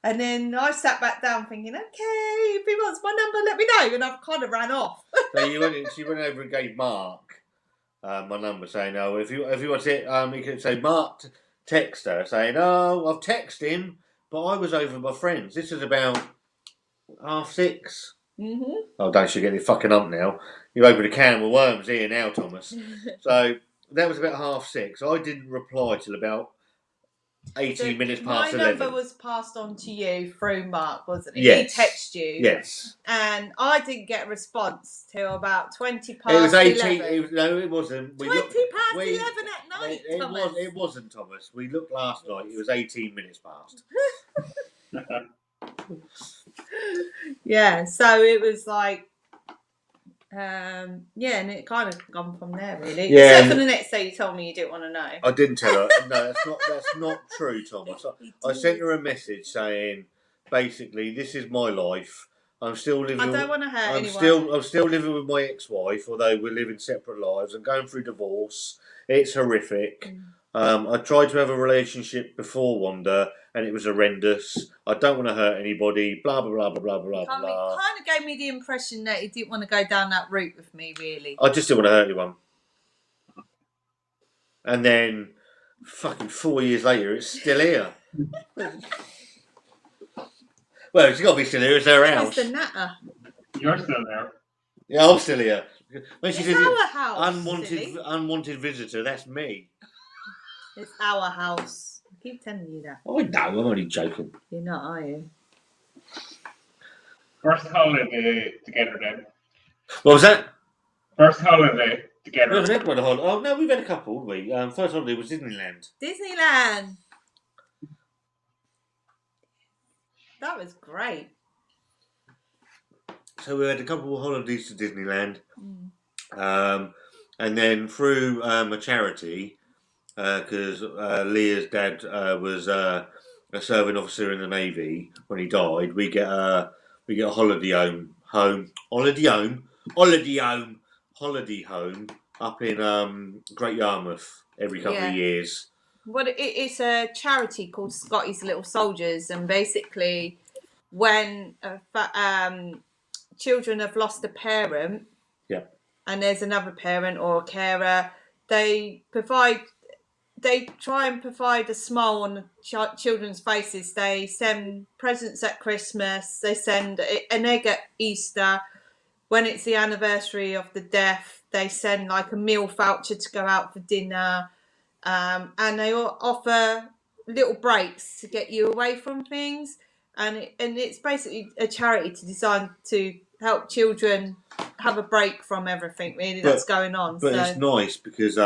And then I sat back down thinking, okay, if he wants my number, let me know. And I've kind of ran off. So she went over and gave Mark my number, saying, "Oh, if you want it, you can say Mark text her, saying, oh, I've texted him, but I was over with my friends. This is about 6:30. Mm-hmm. Oh, don't you get the fucking ump now? You opened a can of worms here now, Thomas. So that was about 6:30. I didn't reply till about 18 minutes past 11. My number was passed on to you through Mark, wasn't it? Yes. He texted you. Yes. And I didn't get a response till about 20 past 11. It was 18. 11. No, it wasn't. 20 past 11 at night, Thomas. It wasn't, Thomas. We looked last night. It was 18 minutes past. Yeah, so it was like, and it kind of gone from there, really. Yeah. Except for the next day you told me you didn't want to know. I didn't tell her. No, that's not true, Thomas. I sent her a message saying, basically, this is my life. I'm still living. I don't want to hurt anyone. I'm still living with my ex-wife, although we're living separate lives. I'm going through divorce. It's horrific. I tried to have a relationship before Wanda, and it was horrendous. I don't want to hurt anybody. Blah blah blah blah blah blah blah. It kind of gave me the impression that he didn't want to go down that route with me, really. I just didn't want to hurt anyone. And then, fucking 4 years later, it's still here. Well, it's got to be still here. It's her house. Mr. Natter. You're still there. Yeah, I'm still here. When she It's says our house. unwanted visitor, that's me. It's our house. I keep telling you that. I know, I'm only joking. You're not, are you? First holiday together then. What was that? First holiday We together. haven't had one holiday. Oh, no, we've had a couple, haven't we? First holiday was Disneyland. Disneyland. That was great. So we had a couple of holidays to Disneyland. And then through a charity, because Leah's dad was a serving officer in the Navy when he died, we get a holiday home up in Great Yarmouth every couple of years. Well, it's a charity called Scotty's Little Soldiers, and basically, when children have lost a parent, and there's another parent or a carer, they provide they try and provide a smile on the children's faces. They send presents at Christmas. They send an egg at Easter. When it's the anniversary of the death, they send like a meal voucher to go out for dinner. And they offer little breaks to get you away from things. And it's basically a charity designed to help children have a break from everything really that's going on. But it's nice because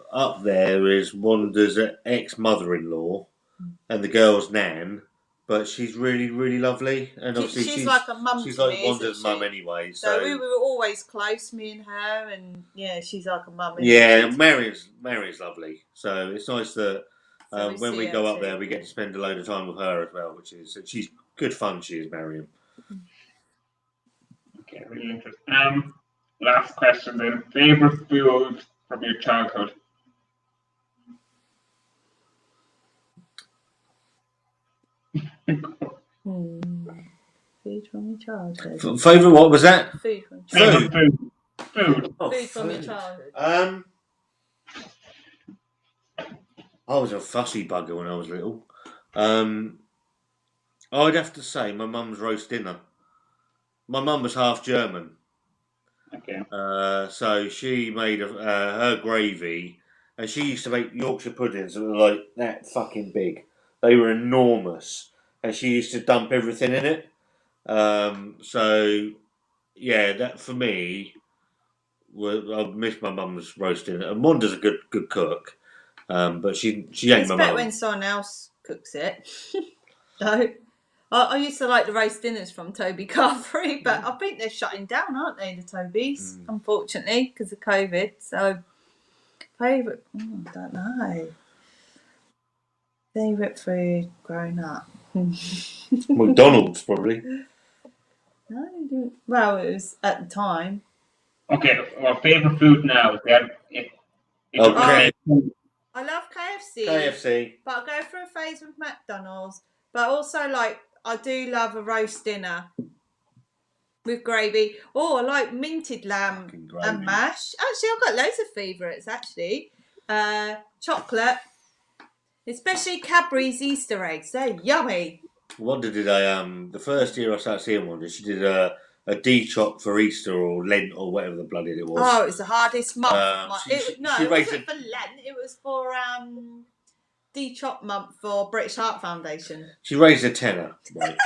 up there is Wanda's ex-mother-in-law and the girl's nan, but she's really, really lovely, and obviously she's like a mum. She's to like me, Wanda's mum anyway. So we were always close, me and her, and yeah, she's like a mum. Yeah, Mary's lovely, so it's nice that when we go up there, we get to spend a load of time with her as well, she's good fun. She is, Marion. Okay, really interesting. Last question then. Favorite food from your childhood? Food from your childhood. Favorite? What was that? Food from childhood. Food. Food from your childhood. I was a fussy bugger when I was little. I'd have to say my mum's roast dinner. My mum was half German. Okay. So she made her gravy, and she used to make Yorkshire puddings that were like that fucking big. They were enormous, and she used to dump everything in it. So yeah, that for me, I miss my mum's roast dinner. And Wanda's a good cook, but she ain't it's my better mum. when someone else cooks it. So I used to like the roast dinners from Toby Carvery, but I think they're shutting down, aren't they, the Tobys, unfortunately, because of COVID. So, favourite, I don't know. Favourite food growing up? McDonald's, probably. No, well, it was at the time. Okay, well, favourite food now. Okay. I love KFC. KFC. But I go through a phase with McDonald's. But also, like, I do love a roast dinner with gravy. Oh, I like minted lamb and mash. Actually, I've got loads of favourites, actually. Chocolate. Especially Cadbury's Easter eggs. They're yummy. Wanda did the first year I started seeing Wanda, she did a D-chop for Easter or Lent or whatever the bloody it was. Oh, it was the hardest month. It wasn't for Lent. It was for D-chop month for British Heart Foundation. She raised a tenner, mate.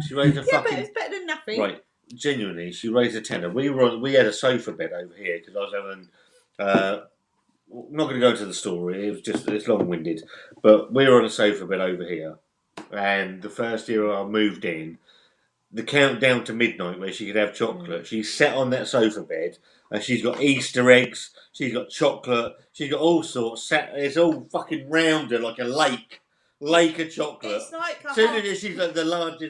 She raised a yeah, but it was better than nothing. Right, genuinely, she raised a tenner. We had a sofa bed over here because I was having. I'm not going to go into the story. It's long-winded, but we were on a sofa bed over here, and the first year I moved in, the countdown to midnight where she could have chocolate. She sat on that sofa bed, and she's got Easter eggs. She's got chocolate. She's got all sorts. It's all fucking rounded like a lake of chocolate. It's like as soon as she's like the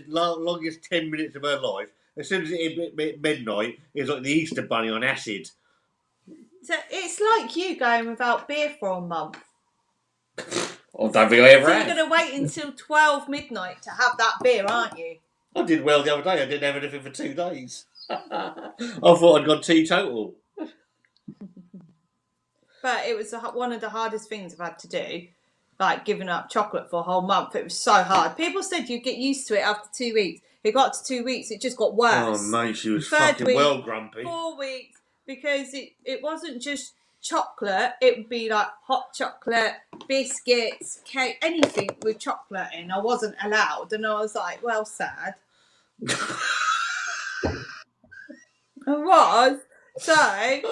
longest 10 minutes of her life. As soon as it hit midnight, it's like the Easter bunny on acid. So it's like you going without beer for a month. I don't think I ever have. You're going to wait until 12 midnight to have that beer, aren't you? I did well the other day. I didn't have anything for 2 days. I thought I'd gone teetotal. But it was one of the hardest things I've had to do. Like giving up chocolate for a whole month. It was so hard. People said you get used to it after 2 weeks. It got to 2 weeks, it just got worse. Oh, mate, she was Third fucking week, well grumpy. 4 weeks, because it wasn't just chocolate. It would be like hot chocolate, biscuits, cake, anything with chocolate in. I wasn't allowed. And I was like, well, sad. I was. So it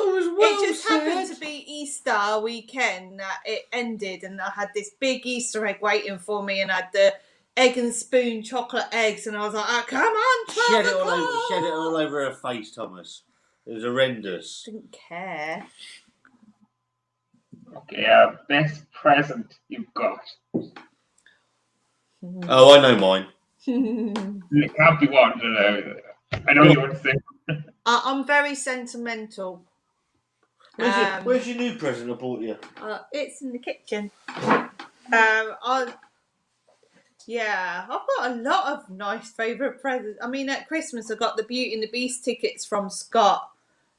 just happened to be Easter weekend that it ended, and I had this big Easter egg waiting for me, and I had the egg and spoon chocolate eggs, and I was like, oh, come on, shed it all over her face, Thomas. It was horrendous. Didn't care. Okay, best present you've got. Oh, I know mine. It can't be one. I know you want to say. I'm very sentimental. Where's your new present I bought you? It's in the kitchen. I've got a lot of nice favourite presents. I mean, at Christmas I got the Beauty and the Beast tickets from Scott,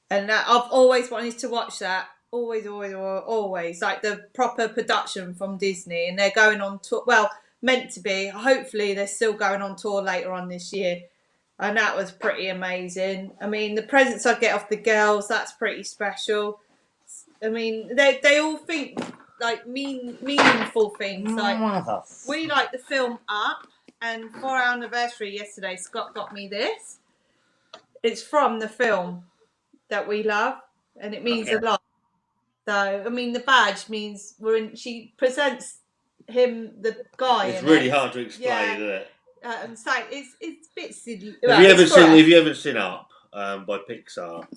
and I've always wanted to watch that. always like the proper production from Disney, and they're going on tour. Well, meant to be. Hopefully, they're still going on tour later on this year, and that was pretty amazing. I mean, the presents I get off the girls, that's pretty special. I mean, they all think like meaningful things. Like we like the film Up, and for our anniversary yesterday, Scott got me this. It's from the film that we love, and it means a lot. So, I mean, the badge means we're in. She presents him, the guy. It's really hard to explain, isn't it? So it's a bit silly. Have you ever seen Up by Pixar?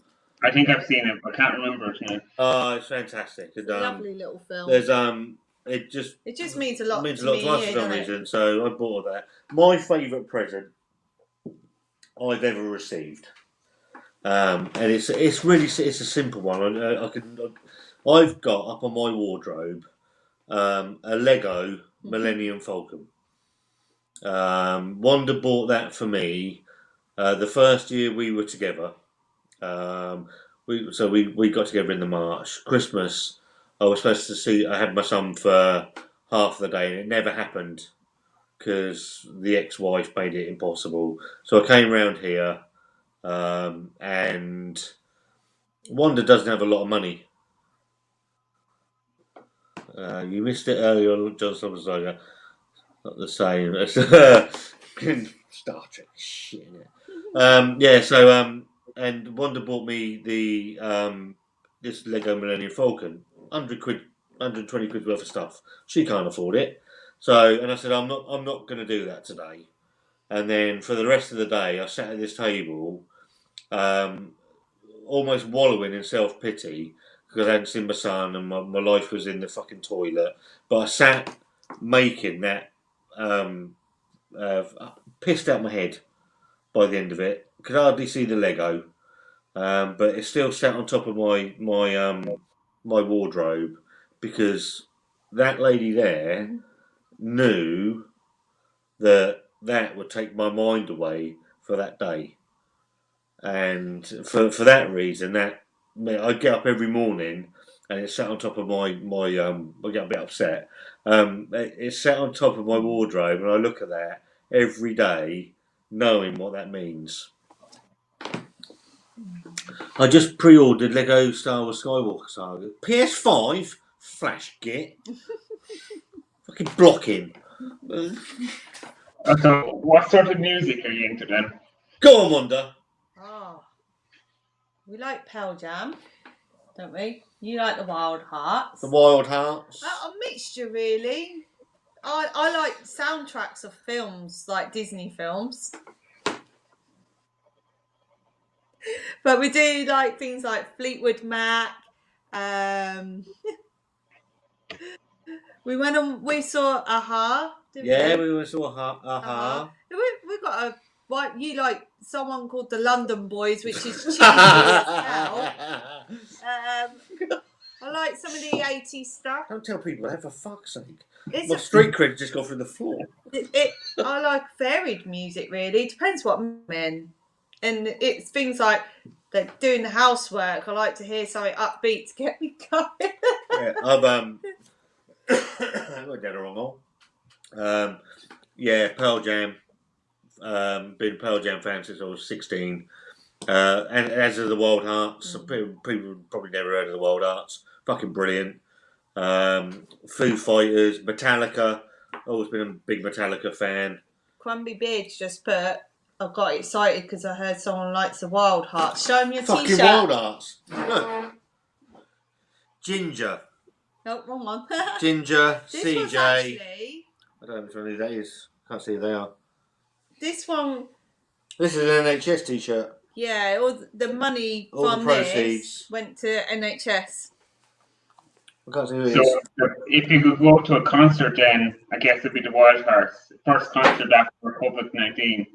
I think I've seen it, but I can't remember it now. Oh, it's fantastic. It's a lovely little film. There's it just means a lot. Means a lot to us for some reason. So I bought that. My favourite present I've ever received, and it's a simple one. I've got up on my wardrobe a Lego Millennium Falcon. Wanda bought that for me the first year we were together. We got together in the March. Christmas, I was supposed to see. I had my son for half the day, and it never happened because the ex-wife made it impossible. So I came round here, and Wanda doesn't have a lot of money. You missed it earlier on John Thomas Saga. Not the same. Star Trek shit. And Wanda bought me the this Lego Millennium Falcon, 100 quid, 120 quid worth of stuff. She can't afford it. And I said, I'm not going to do that today. And then for the rest of the day, I sat at this table, almost wallowing in self-pity because I hadn't seen my son and my life was in the fucking toilet. But I sat making that, pissed out my head by the end of it. Could hardly see the Lego, but it still sat on top of my wardrobe because that lady there knew that would take my mind away for that day, and for that reason, I get up every morning and it sat on top of my I get a bit upset. It sat on top of my wardrobe, and I look at that every day, knowing what that means. I just pre-ordered Lego Star Wars Skywalker Saga. PS5 flash kit. Fucking blocking. So, what sort of music are you into then? Go on, Wanda. Oh, we like Pearl Jam, don't we? You like the Wild Hearts. The Wild Hearts. A mixture, really. I like soundtracks of films, like Disney films. But we do like things like Fleetwood Mac. We saw Aha. We saw Aha. We got you like someone called the London Boys, which is cheesy as hell. I like some of the 80s stuff. Don't tell people that, for fuck's sake. My street cred just got through the floor. I like varied music, really. It depends what I'm in. And it's things like doing the housework. I like to hear something upbeat to get me going. Yeah, I've I got the wrong one. Pearl Jam. Been a Pearl Jam fan since I was 16. And as of the Wild Hearts, people probably never heard of the Wild Hearts. Fucking brilliant. Foo Fighters, Metallica. Always been a big Metallica fan. Crumbly Beards just put, I got excited because I heard someone likes the Wild Hearts. Show me your fucking t-shirt. Wild Hearts. Look. Ginger. No, wrong one. Ginger, this CJ. was actually, I don't know which one of these that is. Can't see who they are. This one. This is an NHS t-shirt. Yeah, all the money from this went to NHS. I can't see who it is. So, if you could go to a concert, then I guess it'd be the Wild Hearts. First concert after COVID-19.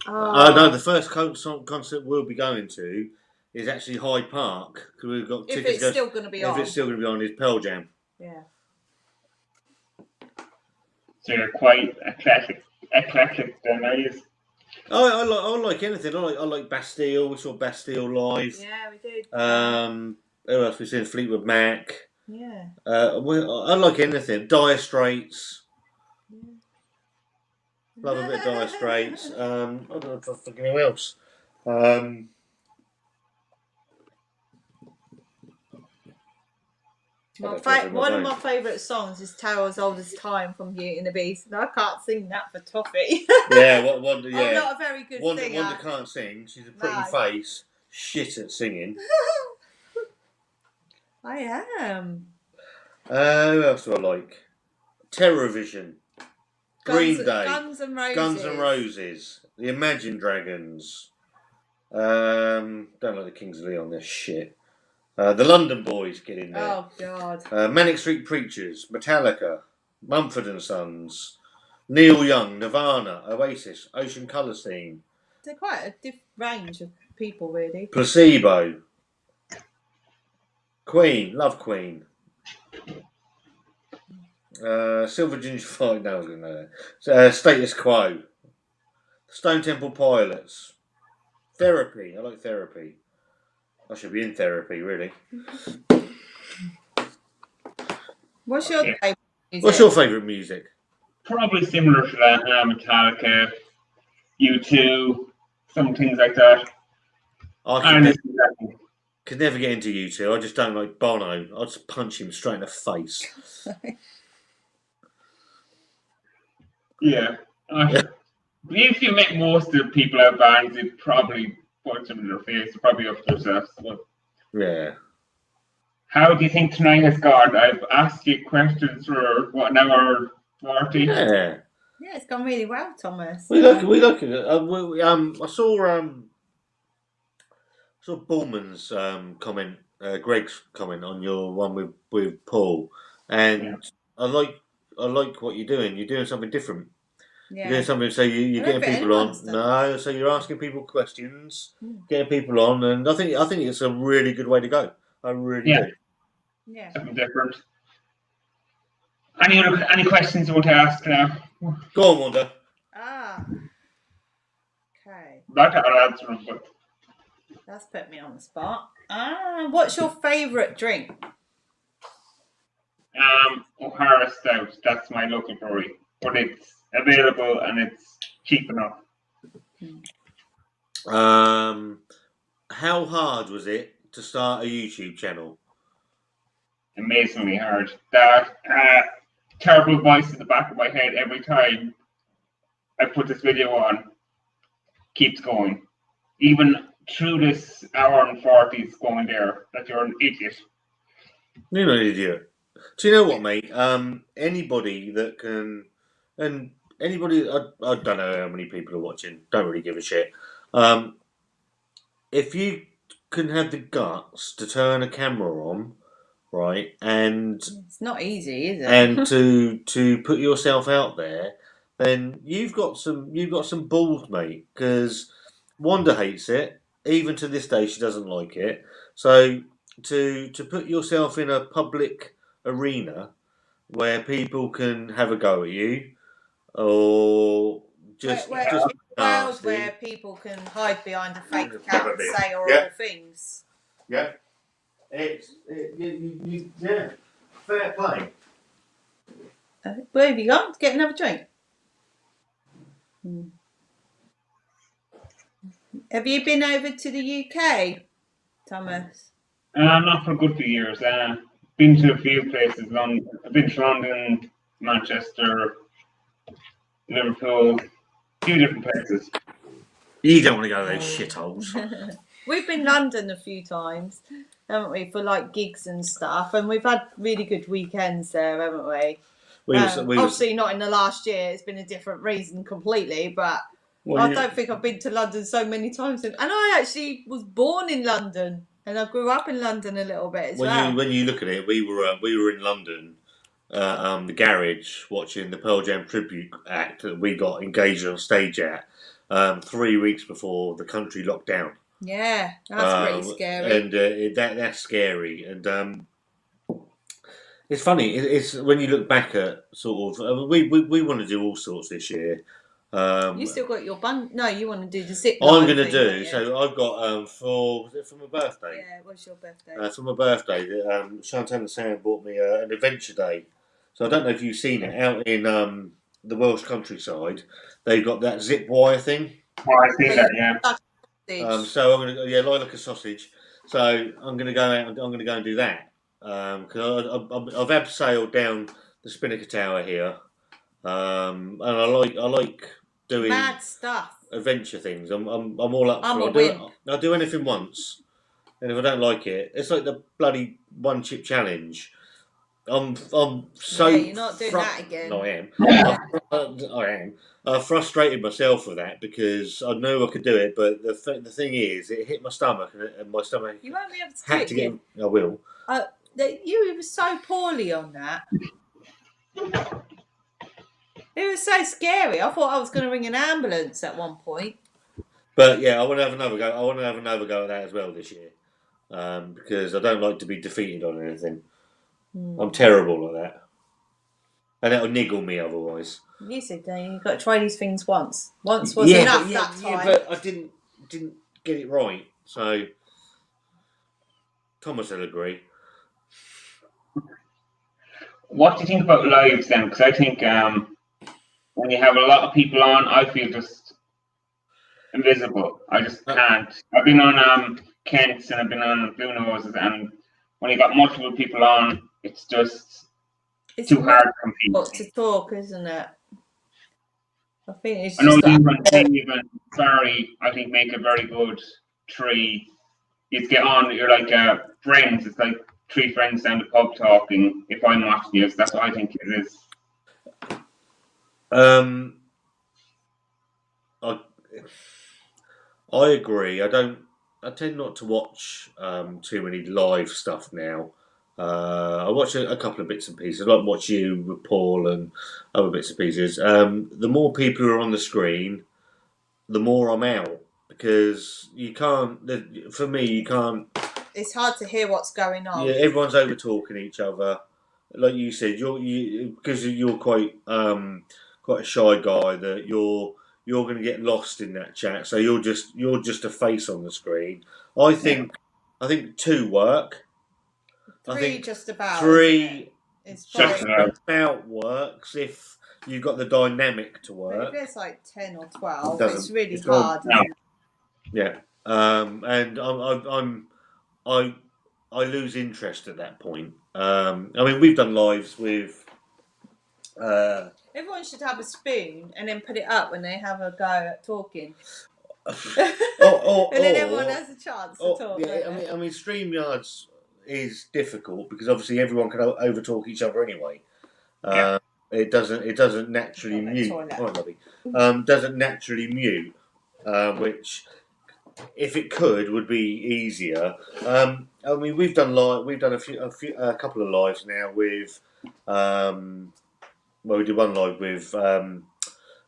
No, the first concert we'll be going to is actually Hyde Park because we've got tickets. If it's still going to be on. If it's still going to be on, is Pearl Jam. Yeah. So you're quite eclectic then, are you? I like anything. I like Bastille. We saw Bastille live. Yeah, we did. Who else we seen? Fleetwood Mac. Yeah. I like anything. Dire Straits. Love a bit of Dire Straits. I don't know if I think anyone else. One of my favourite songs is Tower's Oldest Time from Beauty and the Beast, and I can't sing that for Toffee. Yeah, Wanda. Yeah, I'm not a very good singer. Wanda can't sing. She's a pretty face. Shit at singing. I am. Who else do I like? Terrorvision. Green Day. Guns N' Roses. Guns N' Roses. The Imagine Dragons. Don't like the Kings of Leon. They're shit. The London Boys get in there. Oh God. Manic Street Preachers, Metallica, Mumford and Sons, Neil Young, Nirvana, Oasis, Ocean Colour Scene. They're quite a different range of people, really. Placebo. Queen, love Queen. Silver Ginger Fight, no, I was going to know that. Status Quo. Stone Temple Pilots. Therapy, I like Therapy. I should be in therapy, really. What's your favourite music? What's your favourite music? Probably similar to that. Metallica, U2, some things like that. I could never get into U2. I just don't like Bono. I'll just punch him straight in the face. Yeah. If you make most of the people out bands, it probably punch them in their face. Probably up to themselves. But Yeah. how do you think tonight has gone? I've asked you questions for what, an hour 40? Yeah. Yeah, it's gone really well, Thomas. We look at it. I saw Bullman's comment, Greg's comment on your one with Paul, and I like what you're doing. You're doing something different. Yeah. You're doing something so you're getting people on. No, so you're asking people questions, getting people on, and I think it's a really good way to go. I really do. Yeah. Something different. Any questions you want to ask now? Go on, Wanda. Okay. Not that I'll answer them, but That's put me on the spot. What's your favourite drink? O'Hara Stout. That's my local brewery, but it's available and it's cheap enough. How hard was it to start a YouTube channel? Amazingly hard. That terrible voice in the back of my head every time I put this video on keeps going. Even through this hour and 40 is going there, that you're an idiot. You're not an idiot. Do you know what, mate? Anybody that can, and anybody, I don't know how many people are watching, don't really give a shit. If you can have the guts to turn a camera on, right, and it's not easy, is it? And to put yourself out there, then you've got some balls, mate. Because Wanda hates it. Even to this day, she doesn't like it. So to put yourself in a public arena where people can have a go at you, or just where people can hide behind a fake account and say horrible things. Yeah. Yeah. Fair play. Where have you gone? Get another drink. Have you been over to the UK, Thomas? Not for a good few years. Been to a few places. I've been to London, Manchester, Liverpool, a few different places. You don't want to go to those shitholes. We've been London a few times, haven't we, for like gigs and stuff, and we've had really good weekends there, haven't we? Obviously not in the last year. It's been a different reason completely, but I don't think I've been to London so many times. And I actually was born in London, and I grew up in London a little bit as well. When you look at it, we were in London, the garage, watching the Pearl Jam tribute act that we got engaged on stage at 3 weeks before the country locked down. Yeah, that's pretty scary. And that's scary. And it's funny. It's when you look back at sort of we want to do all sorts this year. You still got your bun? No, you want to do the zip I'm line going to thing, do, don't you? so I've got, was it for my birthday? Yeah, it was your birthday. For my birthday, Chantal and Sam bought me an adventure day. So I don't know if you've seen it, out in the Welsh countryside, they've got that zip wire thing. Oh, I see that, yeah. So I'm gonna, lie like a sausage. So I'm gonna go out. I'm gonna go and do that because I've abseiled down the Spinnaker Tower here, and I like doing Mad stuff. adventure things. I'm all up I'm for a it. wimp. I'll do anything once, and if I don't like it, it's like the bloody one chip challenge. I'm so. Yeah, you're not doing that again. No, I am. I am. I frustrated myself with that because I knew I could do it, but the thing is, it hit my stomach, and my stomach You won't be able to do had it to get. again. I will. You were so poorly on that. It was so scary. I thought I was going to ring an ambulance at one point. But yeah, I want to have another go. I want to have another go at that as well this year, because I don't like to be defeated on anything. I'm terrible at that, and it'll niggle me otherwise. You said, you've got to try these things once. Once was enough that time. Yeah, but I didn't get it right. So Thomas will agree. What do you think about lives then? Because I think when you have a lot of people on, I feel just invisible. I just can't. I've been on Kent's and I've been on Blue Noses, and when you got multiple people on, it's just too hard to compete. Got to talk, isn't it? I think it's I know just you and Dave and Barry, I think, make a very good three. You get on, you're like friends. It's like three friends down the pub talking. If I'm watching you, that's what I think it is. I agree. I tend not to watch too many live stuff now. I watch a couple of bits and pieces. I like watch you with Paul and other bits and pieces. The more people are on the screen, the more I'm out because you can't. For me, you can't. It's hard to hear what's going on. Yeah, everyone's over talking each other. Like you said, because you're quite a shy guy. That you're going to get lost in that chat. So you're just a face on the screen. I think two work. Three, I think just about. Three, it's just about works if you've got the dynamic to work. But if it's like 10 or 12, it's really hard. Yeah, and I lose interest at that point. I mean, we've done lives with. Everyone should have a spoon and then put it up when they have a go at talking. And then everyone has a chance to talk. Yeah, I mean, StreamYards is difficult because obviously everyone can overtalk each other anyway. It doesn't naturally mute. Doesn't naturally mute, which if it could would be easier. I mean, we've done a couple of lives now with. Well, we did one live with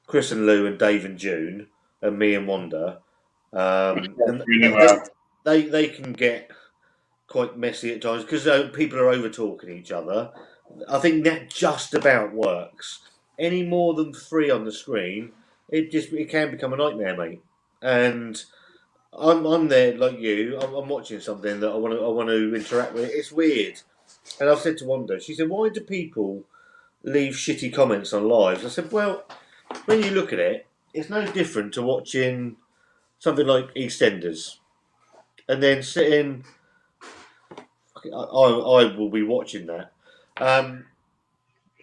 Chris and Lou and Dave and June and me and Wanda. They can get quite messy at times because people are over talking each other. I think that just about works. Any more than three on the screen, it can become a nightmare, mate. And I'm there like you. I'm watching something that I want to interact with. It's weird. And I've said to Wanda, she said, "Why do people leave shitty comments on lives?" I said, "Well, when you look at it, it's no different to watching something like EastEnders, and then sitting. I will be watching that.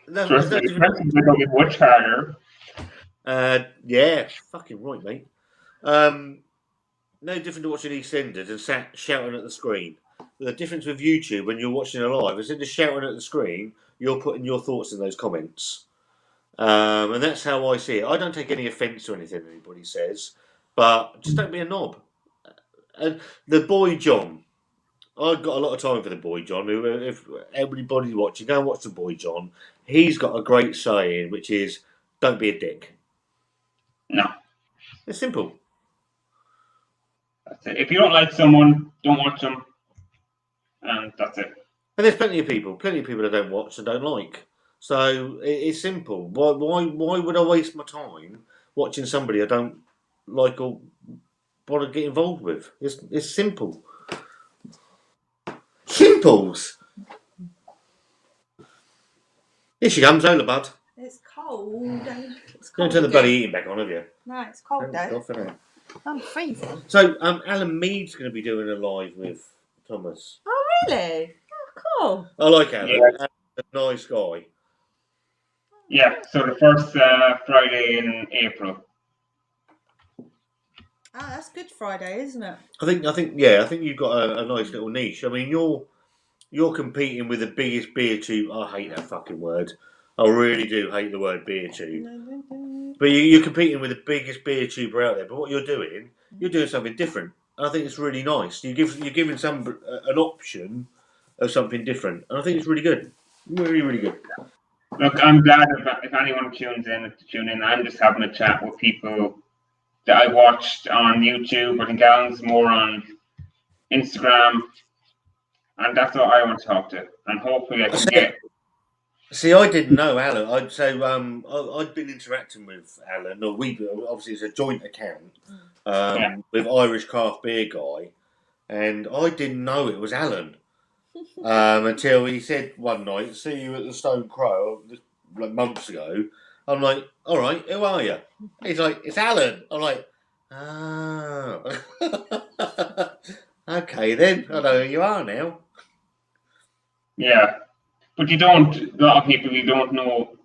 Much harder. Yeah, fucking right, mate. No different to watching EastEnders and shouting at the screen. The difference with YouTube when you're watching it live, instead of shouting at the screen, you're putting your thoughts in those comments. And that's how I see it. I don't take any offence to anything anybody says, but just don't be a knob. And the boy John, I've got a lot of time for the boy John. If everybody's watching, go and watch the boy John. He's got a great saying, which is, "Don't be a dick." No. It's simple. That's it. If you don't like someone, don't watch them. And that's it. And there's plenty of people that don't watch and don't like. So it's simple. Why would I waste my time watching somebody I don't like or want to get involved with. It's simple. Simples. Here she comes, Lola Bud. It's cold. It's Don't cold. turn the bloody eating back on, have you? No, it's cold though. Off, innit? I'm freezing. So, Alan Mead's going to be doing a live with Thomas. Oh, really? Oh, cool. I like Alan. Yeah. Alan's a nice guy. Yeah, so the first Friday in April. Ah, that's Good Friday, isn't it? I think you've got a nice little niche. I mean, you're competing with the biggest beer tube. I hate that fucking word. I really do hate the word beer tube. But you're competing with the biggest beer tuber out there. But what you're doing something different. And I think it's really nice. You're giving some an option of something different, and I think it's really good. Really, really good. Look, I'm glad if anyone tunes in to tune in. I'm just having a chat with people that I watched on YouTube. I think Alan's more on Instagram, and that's what I want to talk to. And hopefully I can get. See, I didn't know Alan. I'd been interacting with Alan, or obviously it's a joint account with Irish Craft Beer Guy, and I didn't know it was Alan until he said one night, "See you at the Stone Crow," like months ago. I'm like, "All right, who are you?" He's like, "It's Alan." I'm like, "Oh, okay then. I know who you are now." Yeah. But a lot of people, you don't know.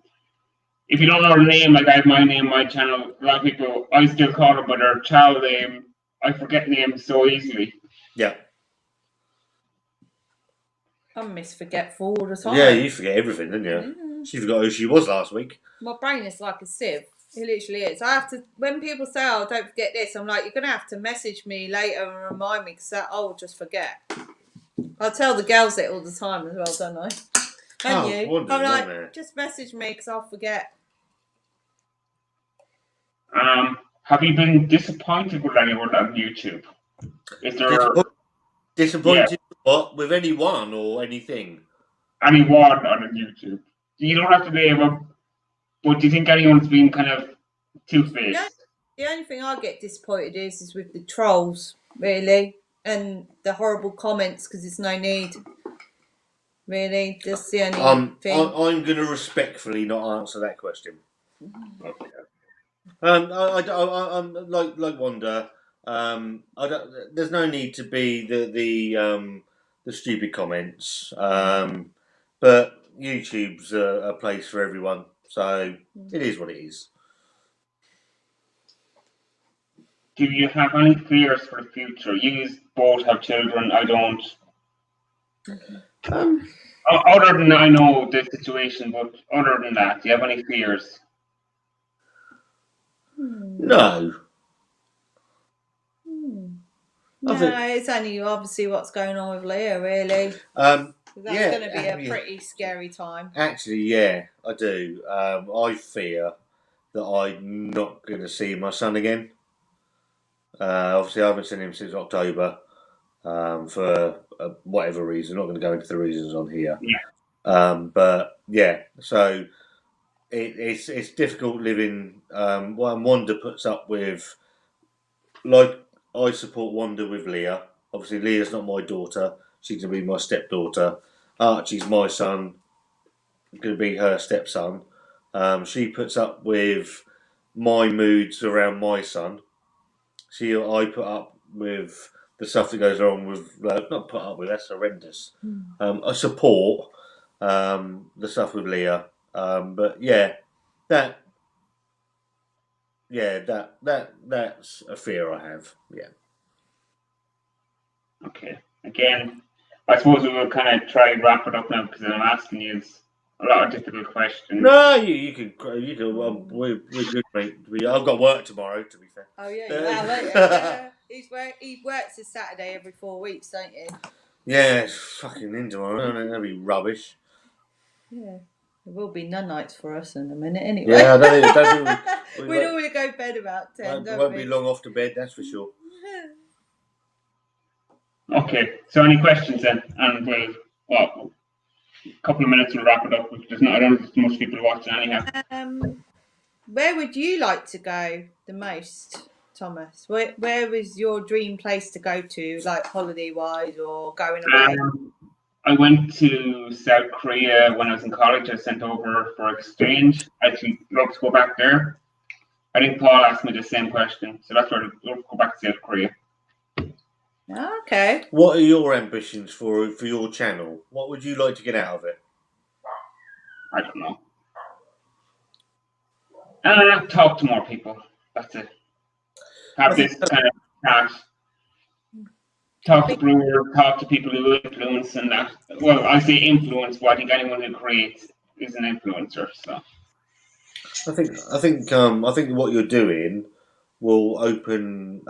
If you don't know the name, like I have my name, my channel, a lot of people, I still call them by their child name. I forget names so easily. Yeah. I'm misforgetful all the time. Yeah, you forget everything, don't you? She forgot who she was last week. My brain is like a sieve. It literally is. I have to, when people say, "Oh, don't forget this," I'm like, "You're going to have to message me later and remind me because I'll just forget." I tell the girls it all the time as well, don't I? And you. I'm like, just message me because I'll forget. Have you been disappointed with anyone on YouTube? Is there disappointed what? With anyone or anything? Anyone on YouTube? You don't have to name them, but do you think anyone's been kind of two-faced? The only thing I get disappointed is with the trolls, really, and the horrible comments because it's no need. Really, that's the only thing. I'm going to respectfully not answer that question. Okay. I'm like Wanda. There's no need to be the stupid comments. But YouTube's a place for everyone, so it is what it is. Do you have any fears for the future? You both have children. I don't. Other than I know the situation, but other than that, do you have any fears? No. No, it's only obviously what's going on with Leah, really. That's going to be a pretty scary time. Actually, yeah, I do. I fear that I'm not going to see my son again. Obviously, I haven't seen him since October for whatever reason. I'm not going to go into the reasons on here. Yeah. But yeah, so it's difficult living. Wanda puts up with, like, I support Wanda with Leah. Obviously, Leah's not my daughter. She's going to be my stepdaughter. Archie's my son. Going to be her stepson. She puts up with my moods around my son. I put up with the stuff that goes on with, not put up with, that's horrendous. I support the stuff with Leah. But yeah, that's a fear I have. Yeah. Okay. Again, I suppose we will kind of try and wrap it up now because I'm asking you a lot of difficult questions. No, you can. We're good, mate. I've got work tomorrow. To be fair. Oh yeah, he works his Saturday every 4 weeks, don't you? Yeah, it's fucking in tomorrow. That'll be rubbish. Yeah, there will be none nights for us in a minute anyway. Yeah, I don't think we normally go to bed about 10. Won't be long off to bed, that's for sure. Okay, so any questions then? And a couple of minutes we'll wrap it up. I don't think there's much people watching anyhow. Where would you like to go the most, Thomas? Where was your dream place to go to, like holiday wise or going away? I went to South Korea when I was in college. I was sent over for exchange. I actually love to go back there. I think Paul asked me the same question, so that's where I'd love to go back to South Korea. Okay. What are your ambitions for your channel? What would you like to get out of it? I don't know. Talk to more people. That's it. Have this kind of chat. Talk to brewers, talk to people who influence and that. Well, I say influence, but I think anyone who creates is an influencer. So I think what you're doing will open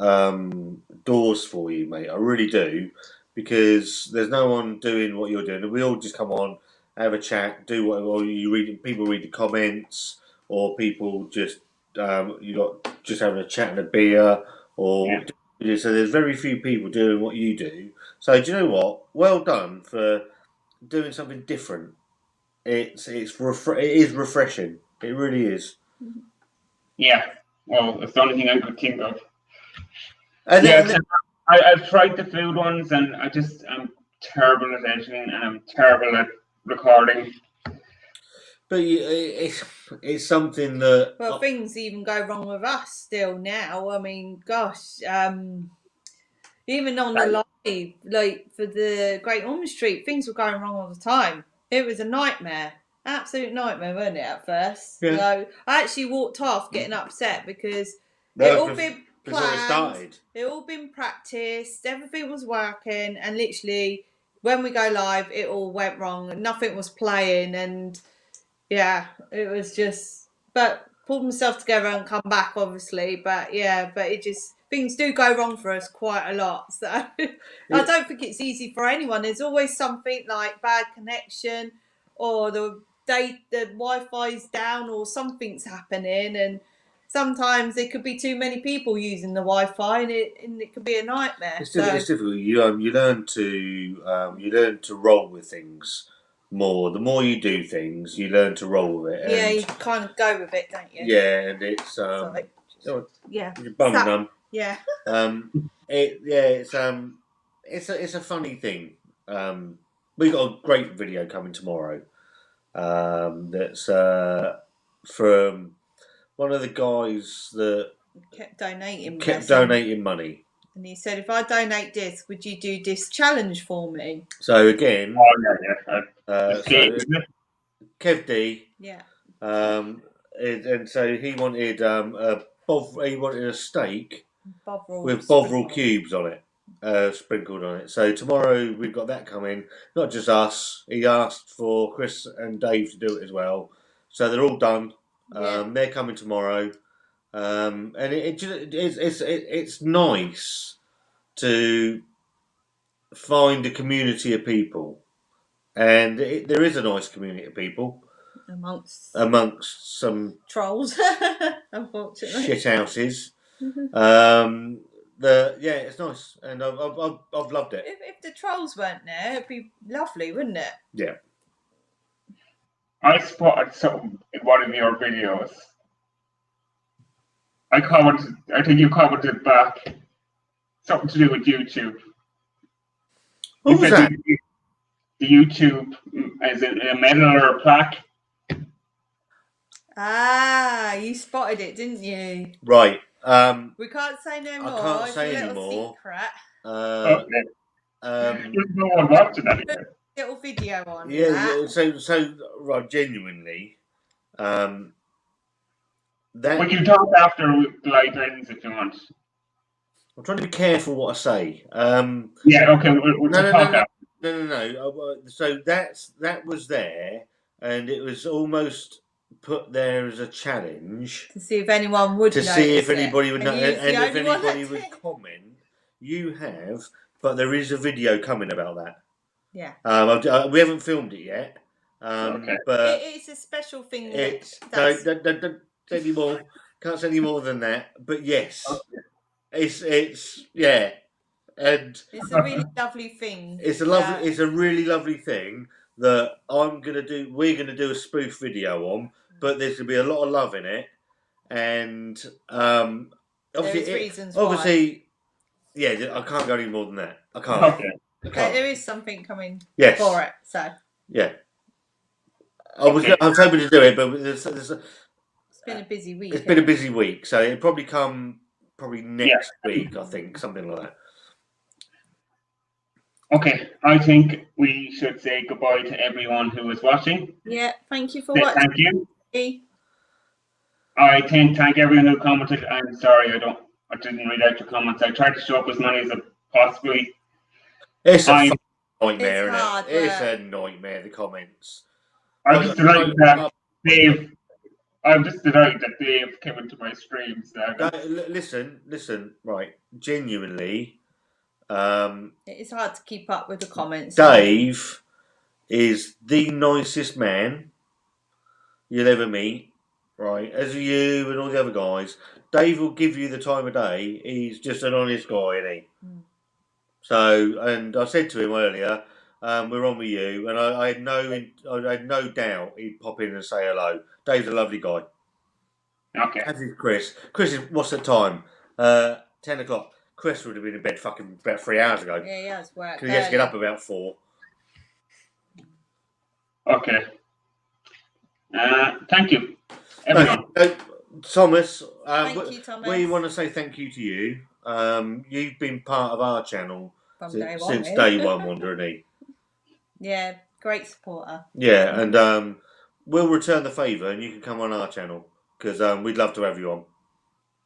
doors for you, mate. I really do, because there's no one doing what you're doing. We all just come on, have a chat, do whatever. Or you read, people read the comments, or people just you got just having a chat and a beer, or so there's very few people doing what you do. So do you know what? Well done for doing something different. It is refreshing. It really is. yeah, well, it's the only thing I could think of. And then, I've tried the food ones, and I'm terrible at editing, and I'm terrible at recording. but it's something that. Well, things even go wrong with us still now. I mean, gosh, even on the live, like for the Great Ormond Street, things were going wrong all the time. It was a nightmare. Absolute nightmare, wasn't it, at first? Yeah. So I actually walked off getting upset because it all been planned, it all been practiced, everything was working, and literally when we go live, it all went wrong and nothing was playing, and yeah, it was just. But pulled myself together and come back, obviously. But yeah, but it just things do go wrong for us quite a lot. So I don't think it's easy for anyone. There's always something like bad connection, or the Wi-Fi's down, or something's happening, and sometimes there could be too many people using the Wi-Fi, and it could be a nightmare. It's difficult. You learn to roll with things more. The more you do things, you learn to roll with it. Yeah, you kind of go with it, don't you? Yeah, and it's yeah, your bum numb. Yeah. It's a funny thing. We've got a great video coming tomorrow. That's from one of the guys that kept donating money. And he said, if I donate this, would you do this challenge for me? So again, Kev D. Yeah. And so he wanted a steak with Bovril cubes on it, sprinkled on it. So tomorrow we've got that coming. Not just us. He asked for Chris and Dave to do it as well. So they're all done. They're coming tomorrow. And it's nice to find a community of people, and there is a nice community of people amongst some trolls, unfortunately, shit houses. It's nice, and I've loved it. If the trolls weren't there, it'd be lovely, wouldn't it? Yeah. I spotted something in one of your videos. I think you commented back. Something to do with YouTube. What was that? The YouTube, is it a medal or a plaque? Ah, you spotted it, didn't you? Right. We can't say no more. I can't say it's a anymore. Secret. There's no one watching anyway. Little video on. Yeah. So right, genuinely, that. But you talk after live ends if you want. I'm trying to be careful what I say. Yeah. Okay. We'll talk after. No. So that was there, and it was almost put there as a challenge to see if anyone would see if anybody would know, and if anybody would comment. You have, but there is a video coming about that. Yeah. We haven't filmed it yet. Okay. But it's a special thing. Don't say any more. Can't say any more than that. But yes, okay. It's yeah, and it's a really lovely thing. It's a really lovely thing that we're gonna do a spoof video on, but there's gonna be a lot of love in it, and There's reasons why. obviously, yeah, I can't go any more than that. I can't. Okay. I can't. There is something coming Yes. for it, so Yeah. I was hoping to do it, but it's been a busy week. It's been a busy week, so it'll probably come next week, I think, something like that. Okay, I think we should say goodbye to everyone who is watching. Yeah, thank you for watching. Thank you. I thank everyone who commented. I'm sorry, I didn't read out your comments. I tried to show up as many as I possibly. It's a nightmare, it's hard, It's a nightmare. The comments. I'm just delighted that Dave. I'm just delighted that Dave came into my streams. Listen, right? Genuinely, it's hard to keep up with the comments. Dave is the nicest man you'll ever meet, right? As are you and all the other guys. Dave will give you the time of day. He's just an honest guy, isn't he? Mm. So, and I said to him earlier, we're on with you, and I had no doubt he'd pop in and say hello. Dave's a lovely guy. Okay. As is Chris. Chris is, what's the time? 10 o'clock. Chris would have been in bed fucking about 3 hours ago. Yeah, he has work. Because he has to get up about 4. Okay. Thank you, everyone. Thomas, thank you, Thomas. We want to say thank you to you. You've been part of our channel since day one, Wanda, and he. Yeah, great supporter. Yeah, and we'll return the favour, and you can come on our channel because we'd love to have you on.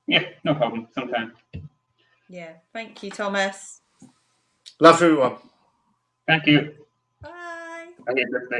Yeah, no problem. Sometime. Yeah, thank you, Thomas. Love to everyone. Thank you. Bye. Okay, that's it.